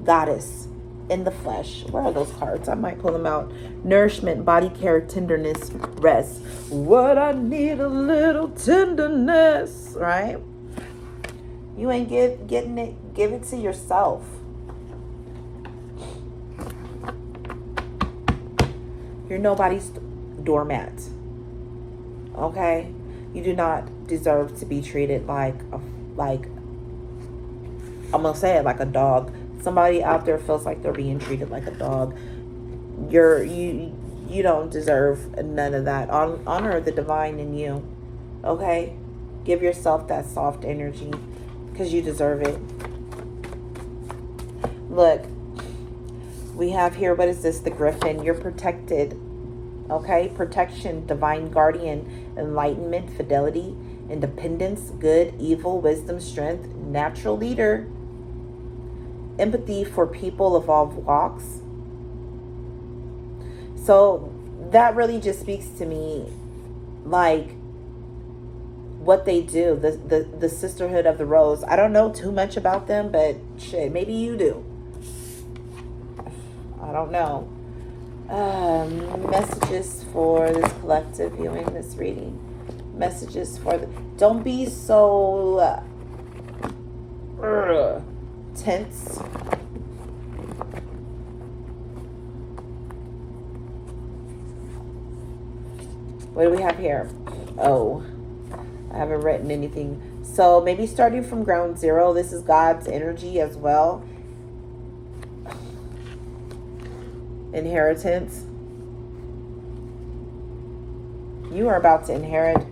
goddess in the flesh. Where are those cards? I might pull them out. Nourishment, body care, tenderness, rest. What I need a little tenderness, right? You ain't getting it. Give it to yourself. You're nobody's doormat. Okay? You do not deserve to be treated like I'm gonna say it, like a dog. Somebody out there feels like they're being treated like a dog. You don't deserve none of that. Honor the divine in you. Okay? Give yourself that soft energy because you deserve it. Look, we have here, what is this? The Griffin. You're protected. Okay? Protection, divine guardian, enlightenment, fidelity, independence, good, evil, wisdom, strength, natural leader, empathy for people of all walks. So that really just speaks to me, like what they do, the Sisterhood of the Rose. I don't know too much about them, but shit, maybe you do. I don't know. Messages for this collective viewing, this reading. Messages for don't be so tense. What do we have here? Oh, I haven't written anything. So maybe starting from ground zero. This is God's energy as well. Inheritance. You are about to inherit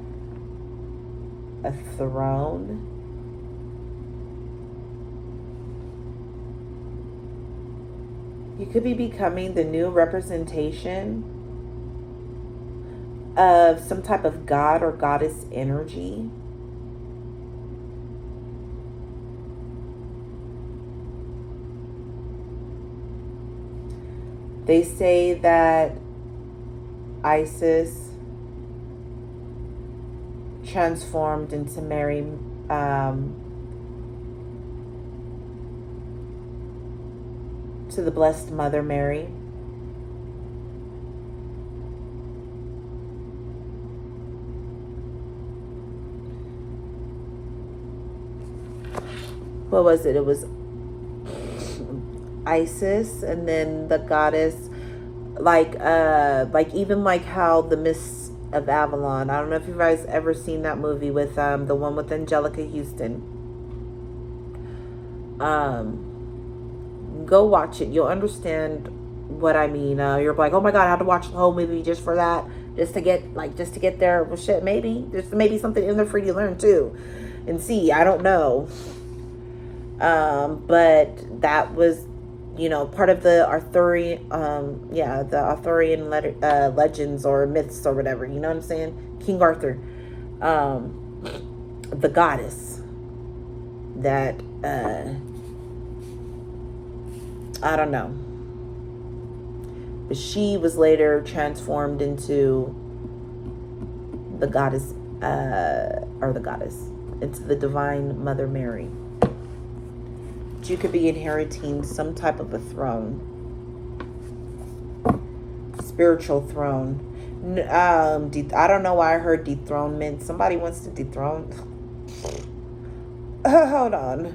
a throne. You could be becoming the new representation of some type of god or goddess energy. They say that Isis transformed into Mary, to the Blessed Mother Mary. What was it? It was Isis, and then the goddess, like even like how the Miss of Avalon. I don't know if you guys ever seen that movie with the one with Angelica Houston. Go watch it. You'll understand what I mean. You're like, oh my god, I had to watch the whole movie just for that, just to get there. Well, shit, maybe there's maybe something in there for you to learn too, and see. I don't know. But that was, part of the Arthurian, the Arthurian legends or myths or whatever. You know what I'm saying? King Arthur, the goddess that, I don't know, but she was later transformed into the goddess, into the Divine Mother Mary. You could be inheriting some type of a throne, spiritual throne. I don't know why I heard dethronement. Somebody wants to dethrone. Hold on.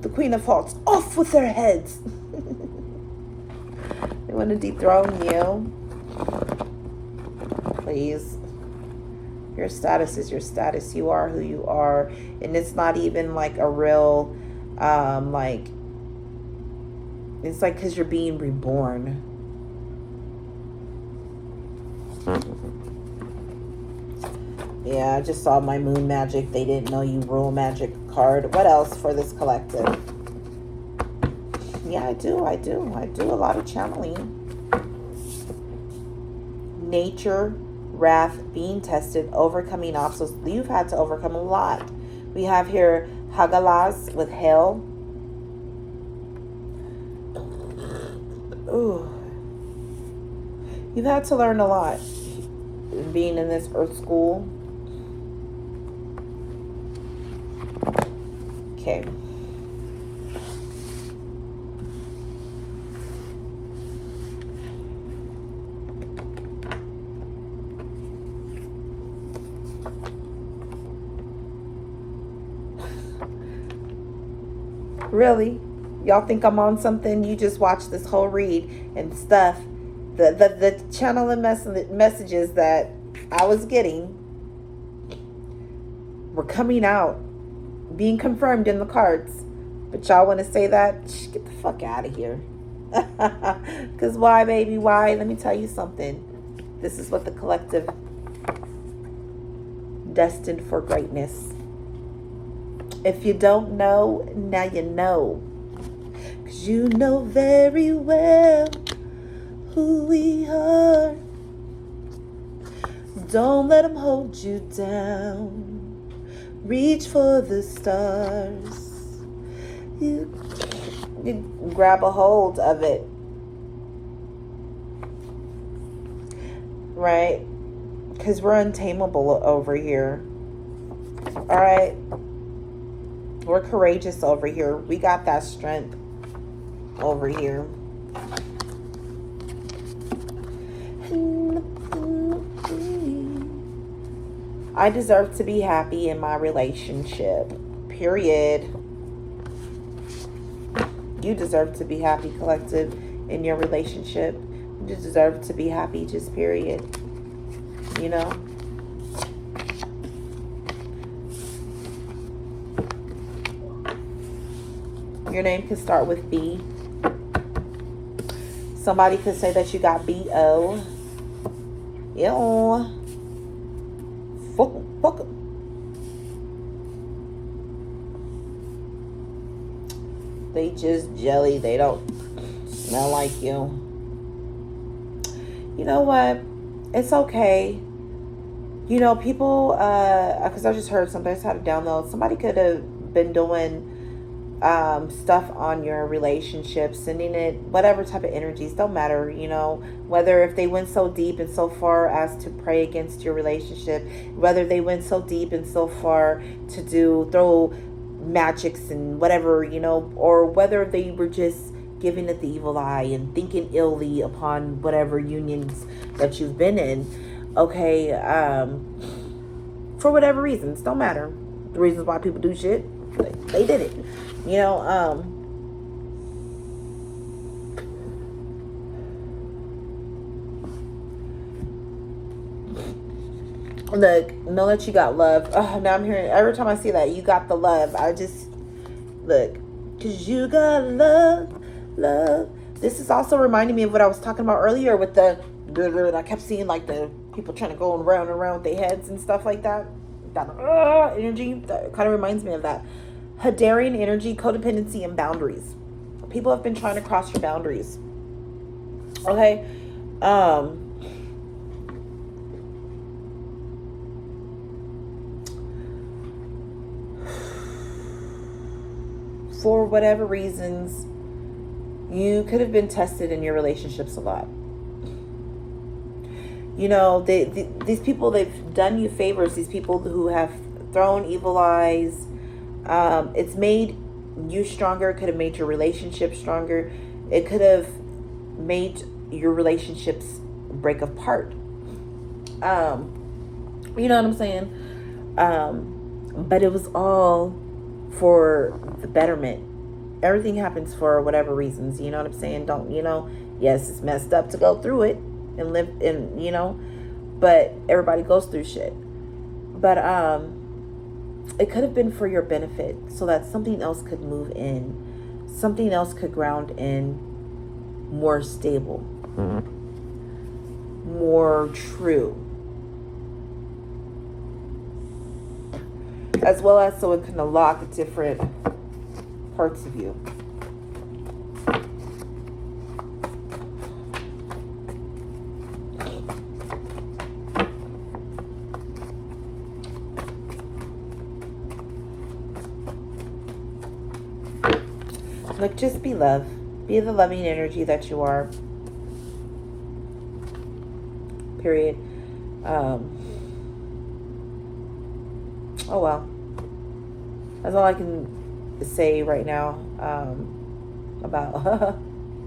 The Queen of Hearts, off with their heads. They want to dethrone you. Please. Your status is your status. You are who you are. And it's not even like a real... it's like because you're being reborn. Yeah, I just saw my moon magic. They didn't know you rule magic card. What else for this collective? Yeah, I do a lot of channeling. Nature, wrath, being tested, overcoming obstacles. You've had to overcome a lot. We have here Hagalas with hell. Ooh. You've had to learn a lot being in this earth school. Okay. Really? Y'all think I'm on something? You just watch this whole read and stuff. The channel and messages that I was getting were coming out, being confirmed in the cards. But y'all want to say that? Shh, get the fuck out of here. Because why, baby? Why? Let me tell you something. This is what the collective, destined for greatness. If you don't know, now you know. 'Cause you know very well who we are. Don't let them hold you down. Reach for the stars. You grab a hold of it. Right? Because we're untamable over here. Alright? We're courageous over here. We got that strength over here. I deserve to be happy in my relationship. Period. You deserve to be happy, collective, in your relationship. You deserve to be happy, just period. You know? Your name could start with B. Somebody could say that you got B-O. Ew. Fuck. They just jelly. They don't smell like you. You know what? It's okay You know, people, because I just heard something, I just had a download. Somebody could have been doing stuff on your relationship, sending it, whatever type of energies, don't matter, you know, whether if they went so deep and so far as to pray against your relationship, whether they went so deep and so far to throw magics and whatever, you know, or whether they were just giving it the evil eye and thinking illy upon whatever unions that you've been in. Okay, for whatever reasons, don't matter. The reasons why people do shit, they did it. You know, look, know that you got love. Now I'm hearing, every time I see that, you got the love. I just, look, because you got love, love. This is also reminding me of what I was talking about earlier with the, I kept seeing like the people trying to go around and around with their heads and stuff like that. That energy, that kind of reminds me of that. Hadarian energy, codependency, and boundaries. People have been trying to cross your boundaries. Okay? For whatever reasons, you could have been tested in your relationships a lot. You know, these people, they've done you favors. These people who have thrown evil eyes, it's made you stronger. It could have made your relationship stronger. It could have made your relationships break apart. You know what I'm saying? But it was all for the betterment. Everything happens for whatever reasons. You know what I'm saying? Don't, you know, yes, it's messed up to go through it and live in, you know, but everybody goes through shit. But it could have been for your benefit so that something else could move in, something else could ground in, more stable, more true, as well as so it can unlock different parts of you. Look, just be love. Be the loving energy that you are. Period. Oh, well. That's all I can say right now about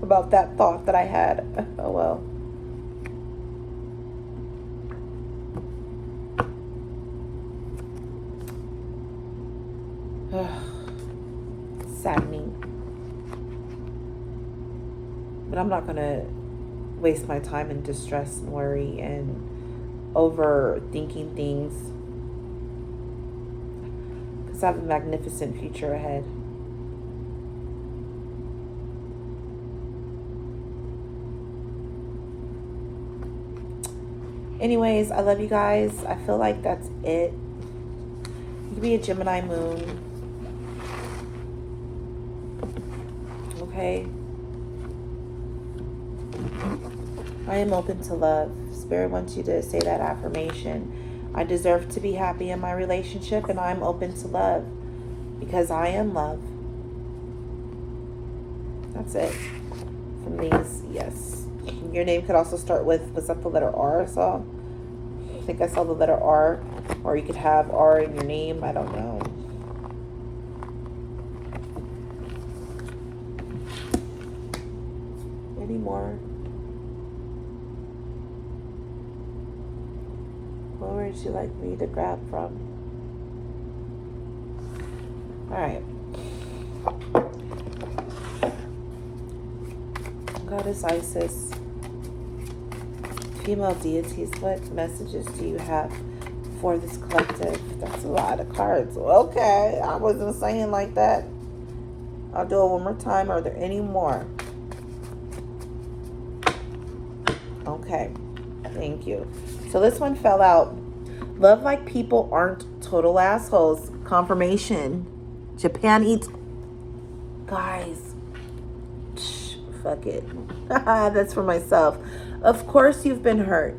about that thought that I had. Oh, well. Saddening. But I'm not going to waste my time in distress and worry and overthinking things. Because I have a magnificent future ahead. Anyways, I love you guys. I feel like that's it. You could be a Gemini moon. Okay. I am open to love. Spirit wants you to say that affirmation. I deserve to be happy in my relationship, and I'm open to love because I am love. That's it. From these, yes. Your name could also start with, was that the letter R I saw? I think I saw the letter R. Or you could have R in your name. I don't know. Any more? Where would you like me to grab from? Alright. Goddess Isis. Female deities, what messages do you have for this collective? That's a lot of cards. Okay, I wasn't saying like that. I'll do it one more time. Are there any more? Okay, thank you. So this one fell out. Love like people aren't total assholes. Confirmation. Japan eats. Guys. Fuck it. That's for myself. Of course you've been hurt.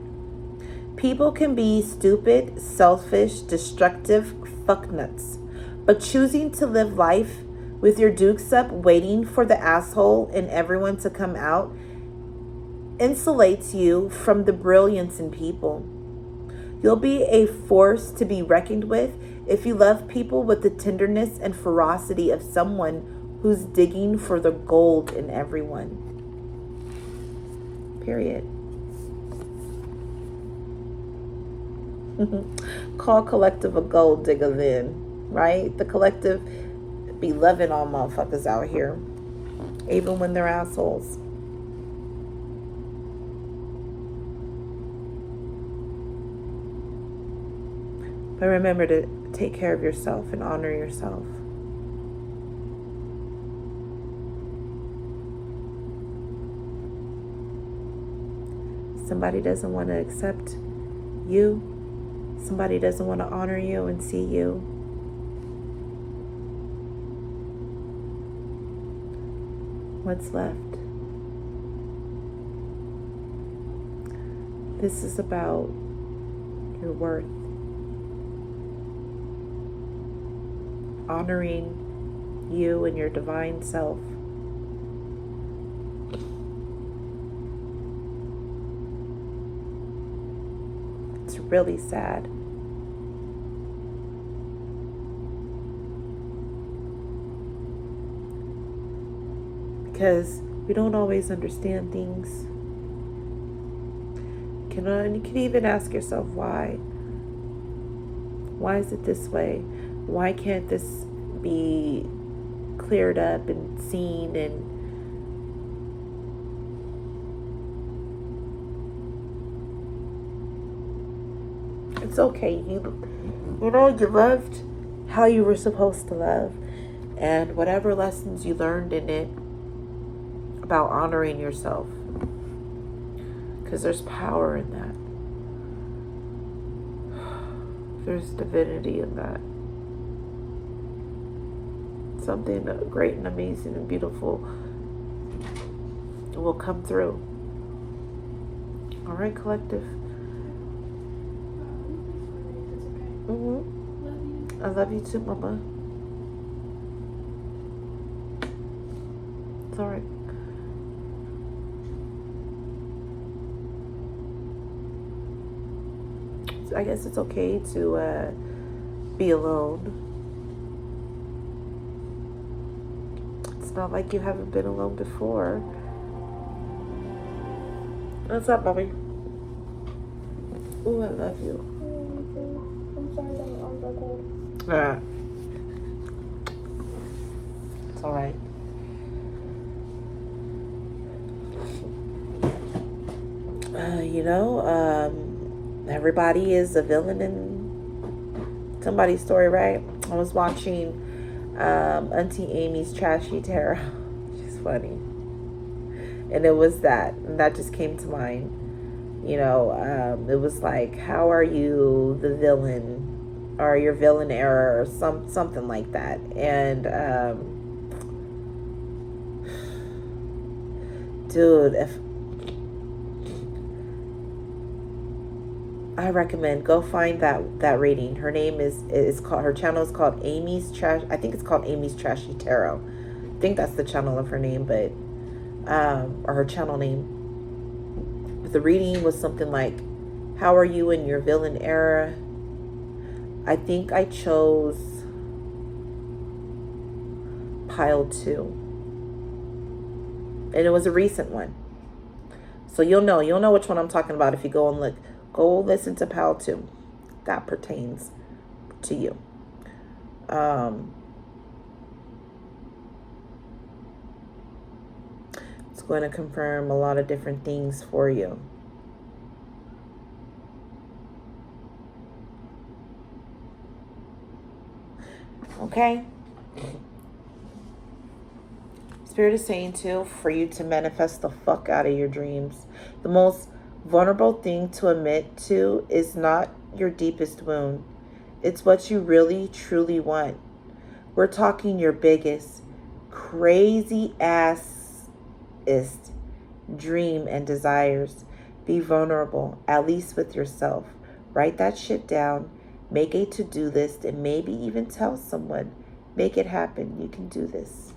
People can be stupid, selfish, destructive fucknuts. But choosing to live life with your dukes up, waiting for the asshole and everyone to come out, insulates you from the brilliance in people. You'll be a force to be reckoned with if you love people with the tenderness and ferocity of someone who's digging for the gold in everyone. Period. Call collective a gold digger then, right? The collective be loving all motherfuckers out here, even when they're assholes. But remember to take care of yourself and honor yourself. Somebody doesn't want to accept you. Somebody doesn't want to honor you and see you. What's left? This is about your worth. Honoring you and your divine self. It's really sad. Because we don't always understand things. You can even ask yourself why. Why is it this way? Why can't this be cleared up and seen and it's okay. You loved how you were supposed to love, and whatever lessons you learned in it about honoring yourself, because there's power in that. There's divinity in that. Something great and amazing and beautiful will come through. All right, collective. I love you too, Mama. It's all right. I guess it's okay to be alone. It's not like you haven't been alone before. What's up, Bobby? Ooh, I love you. I'm sorry that my arms are cold. It's all right. Everybody is a villain in somebody's story, right? I was watching Auntie Amy's Trashy Tarot. She's funny. And it was that. And that just came to mind. It was like, how are you the villain? Or your villain error or something like that. And dude, if I recommend go find that reading. Her name is called, her channel is called Amy's Trash. I think it's called Amy's Trashy Tarot. I think that's the channel of her name, but or her channel name. But the reading was something like, how are you in your villain era? I think I chose pile 2. And it was a recent one. So you'll know which one I'm talking about if you go and look. Go listen to pile 2. That pertains to you. It's going to confirm a lot of different things for you. Okay? Spirit is saying too, for you to manifest the fuck out of your dreams. The most vulnerable thing to admit to is not your deepest wound. It's what you really, truly want. We're talking your biggest, crazy assest dream and desires. Be vulnerable, at least with yourself. Write that shit down. Make a to-do list and maybe even tell someone. Make it happen. You can do this.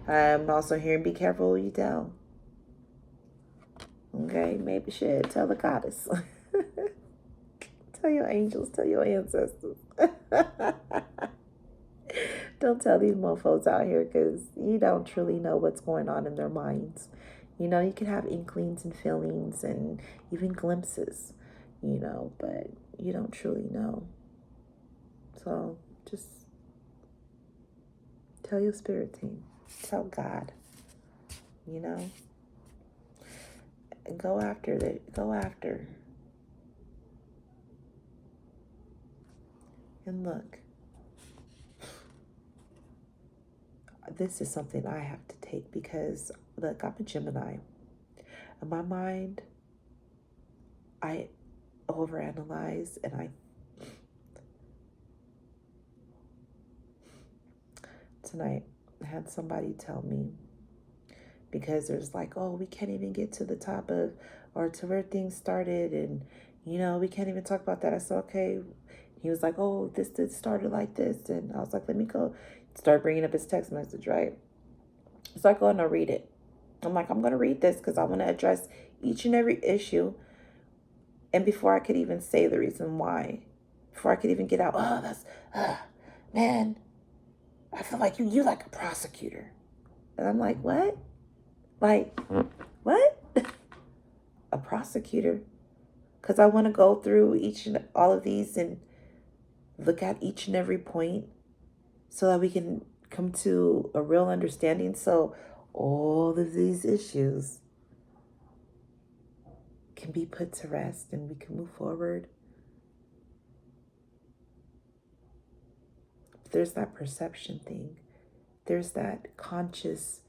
I'm also hearing be careful who you tell. Okay, maybe shit. Tell the goddess. Tell your angels. Tell your ancestors. Don't tell these mofos out here because you don't truly know what's going on in their minds. You know, you can have inklings and feelings and even glimpses, you know, but you don't truly know. So just tell your spirit team. Tell God, you know. And go after it. Go after. And look. This is something I have to take because, look, I'm a Gemini. In my mind, I overanalyze and tonight I had somebody tell me, because there's like, oh, we can't even get to the top of, or to where things started, and, you know, we can't even talk about that. I said, okay. He was like, oh, this started like this, and I was like, let me go. Start bringing up his text message, right? So I go and I read it. I'm like, I'm going to read this because I want to address each and every issue. And before I could even say the reason why, before I could even get out, oh, that's, man, I feel like you like a prosecutor. And I'm like, what? Like, what? A prosecutor? Because I want to go through each and all of these and look at each and every point so that we can come to a real understanding. So all of these issues can be put to rest and we can move forward. There's that perception thing. There's that consciously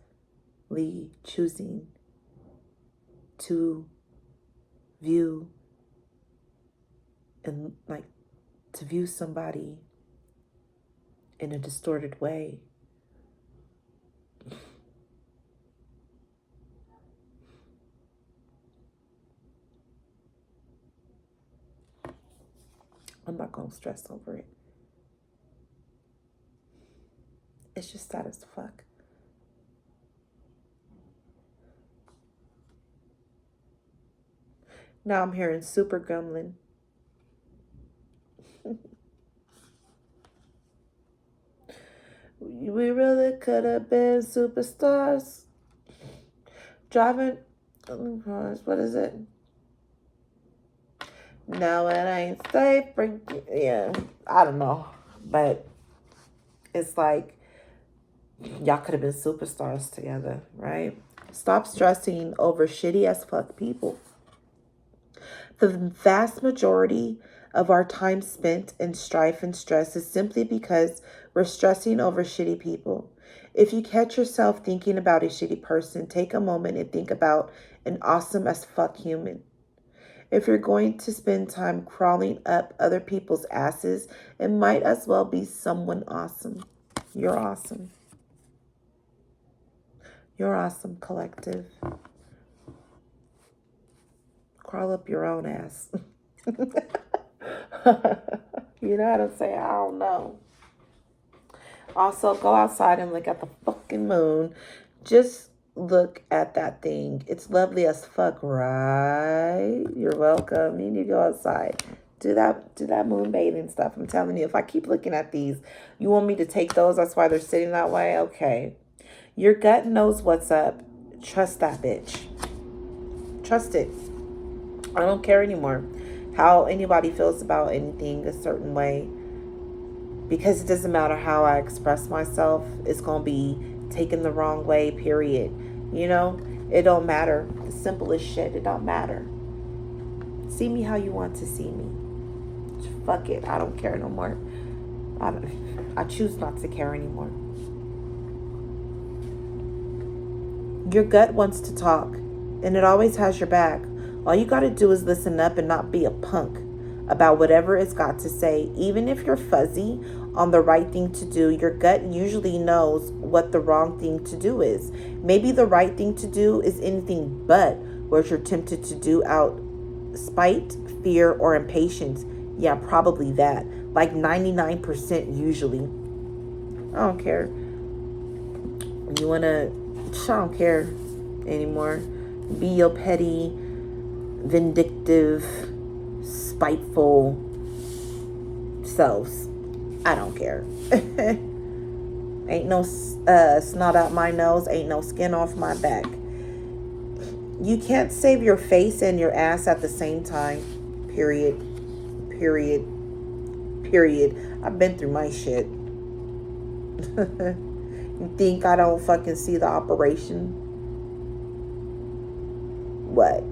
choosing to view and like to view somebody in a distorted way. I'm not going to stress over it. It's just sad as fuck. Now I'm hearing super gremlin. We really could have been superstars. Driving, what is it? No, it ain't safe for, yeah, I don't know. But it's like, y'all could have been superstars together, right? Stop stressing over shitty as fuck people. The vast majority of our time spent in strife and stress is simply because we're stressing over shitty people. If you catch yourself thinking about a shitty person, take a moment and think about an awesome as fuck human. If you're going to spend time crawling up other people's asses, it might as well be someone awesome. You're awesome. You're awesome, collective. Crawl up your own ass. You know what I'm saying? I don't know. Also, go outside and look at the fucking moon. Just look at that thing. It's lovely as fuck, right? You're welcome. You need to go outside. Do that moon bathing stuff. I'm telling you, if I keep looking at these, you want me to take those? That's why they're sitting that way? Okay. Your gut knows what's up. Trust that bitch. Trust it. I don't care anymore how anybody feels about anything a certain way, because it doesn't matter how I express myself. It's going to be taken the wrong way, period. You know, it don't matter. The simplest shit, it don't matter. See me how you want to see me. Fuck it. I don't care no more. I choose not to care anymore. Your gut wants to talk, and it always has your back. All you got to do is listen up and not be a punk. about whatever it's got to say. Even if you're fuzzy on the right thing to do, your gut usually knows what the wrong thing to do is. Maybe the right thing to do is anything but what you're tempted to do out spite, fear, or impatience. Yeah, probably that. Like 99% usually. I don't care. You wanna, I don't care anymore. Be your petty, vindictive, spiteful selves. I don't care. Ain't no snot out my nose. Ain't no skin off my back. You can't save your face and your ass at the same time. Period. Period. Period. I've been through my shit. You think I don't fucking see the operation? What?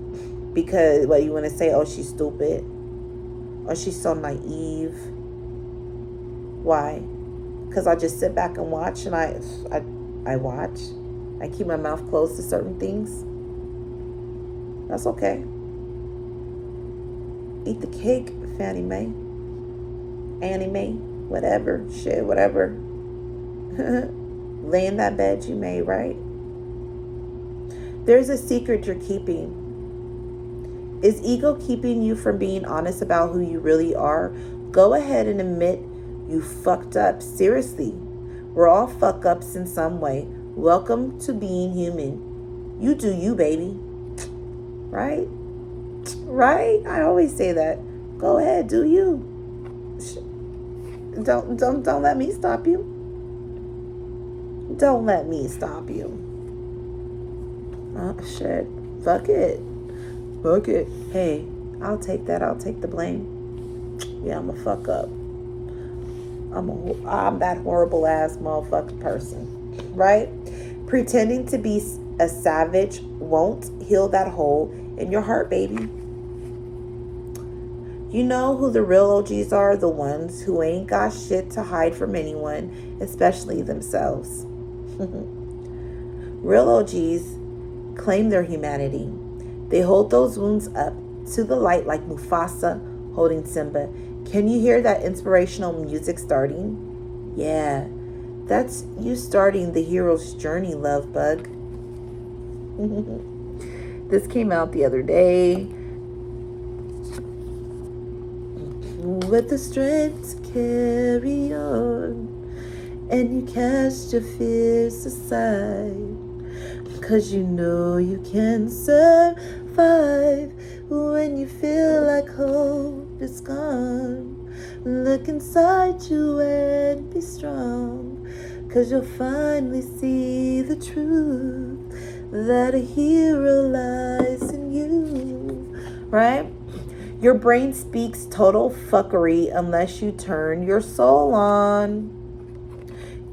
Because, what, you want to say, oh, she's stupid? Or she's so naive? Why? Because I just sit back and watch, and I watch. I keep my mouth closed to certain things. That's okay. Eat the cake, Fannie Mae. Annie Mae. Whatever. Shit, whatever. Lay in that bed you made, right? There's a secret you're keeping. Is ego keeping you from being honest about who you really are? Go ahead and admit you fucked up. Seriously. We're all fuck ups in some way. Welcome to being human. You do you, baby. Right? Right? I always say that. Go ahead, do you. Don't let me stop you. Don't let me stop you. Oh, shit. Fuck it. Fuck it. Hey, I'll take that. I'll take the blame. Yeah, I'm a fuck up. I'm that horrible ass motherfucking person. Right? Pretending to be a savage won't heal that hole in your heart, baby. You know who the real OGs are? The ones who ain't got shit to hide from anyone, especially themselves. Real OGs claim their humanity. They hold those wounds up to the light like Mufasa holding Simba. Can you hear that inspirational music starting? Yeah, that's you starting the hero's journey, love bug. This came out the other day. With the strength to carry on, and you cast your fears aside, 'cause you know you can survive when you feel like hope is gone. Look inside you and be strong, 'cause you'll finally see the truth that a hero lies in you. Right? Your brain speaks total fuckery unless you turn your soul on.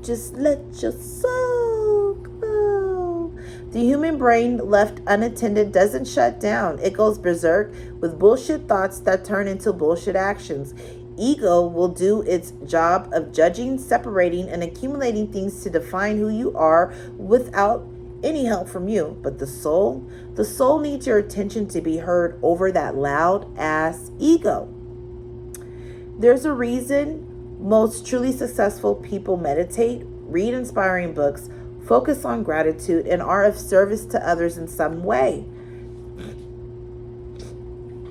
Just let your soul go. The human brain left unattended doesn't shut down. It goes berserk with bullshit thoughts that turn into bullshit actions. Ego will do its job of judging, separating, and accumulating things to define who you are without any help from you. But the soul needs your attention to be heard over that loud ass ego. There's a reason most truly successful people meditate, read inspiring books, focus on gratitude, and are of service to others in some way.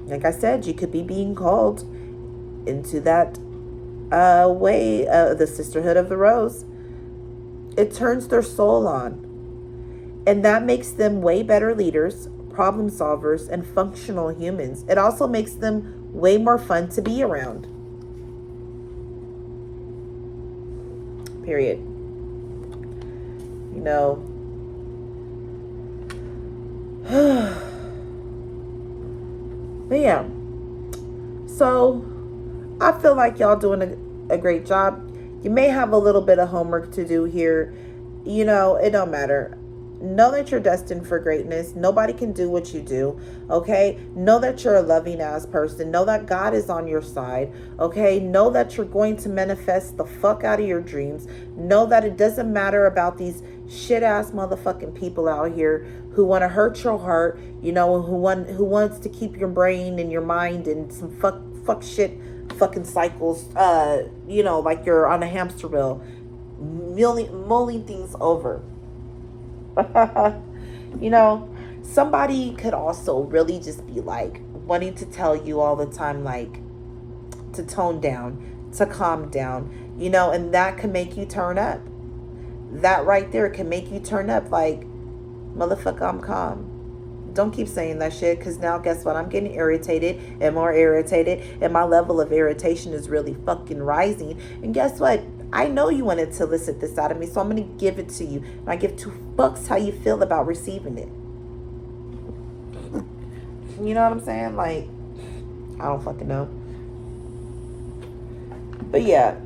Like I said, you could be being called into that way, the sisterhood of the rose. It turns their soul on. And that makes them way better leaders, problem solvers, and functional humans. It also makes them way more fun to be around. Period. You know. But yeah. So, I feel like y'all doing a great job. You may have a little bit of homework to do here. You know, it don't matter. Know that you're destined for greatness. Nobody can do what you do. Okay. Know that you're a loving ass person. Know that God is on your side. Okay. Know that you're going to manifest the fuck out of your dreams. Know that it doesn't matter about these shit ass motherfucking people out here who want to hurt your heart, you know, who wants to keep your brain and your mind in some fuck shit fucking cycles, you know, like you're on a hamster wheel, mulling things over. You know, somebody could also really just be like wanting to tell you all the time, like, to tone down, to calm down, you know, and that can make you turn up. That right there can make you turn up, like, motherfucker, I'm calm. Don't keep saying that shit, because now guess what? I'm getting irritated and more irritated, and my level of irritation is really fucking rising. And guess what? I know you wanted to elicit this out of me, so I'm going to give it to you. And I give 2 fucks how you feel about receiving it. You know what I'm saying? Like, I don't fucking know. But yeah.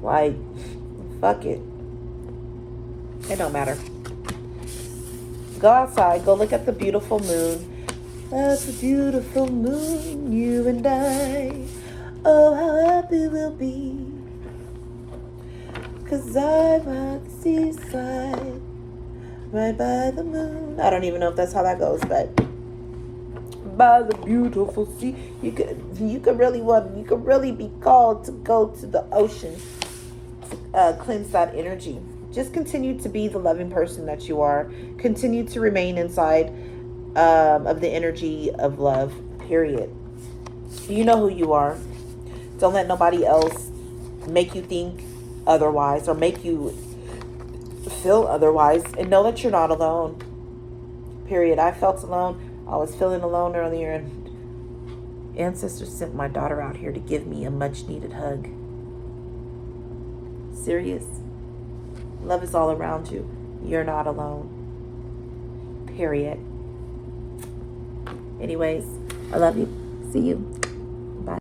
Like, fuck it. It don't matter. Go outside. Go look at the beautiful moon. That's a beautiful moon, you and I. Oh, how happy we'll be. 'Cause I'm at the seaside, right by the moon. I don't even know if that's how that goes, but by the beautiful sea. You could really be called to go to the ocean to cleanse that energy. Just continue to be the loving person that you are. Continue to remain inside of the energy of love, period. You know who you are. Don't let nobody else make you think otherwise or make you feel otherwise. And know that you're not alone, period. I felt alone. I was feeling alone earlier, and ancestors sent my daughter out here to give me a much needed hug. Serious. Love is all around you. You're not alone. Period. Anyways, I love you. See you.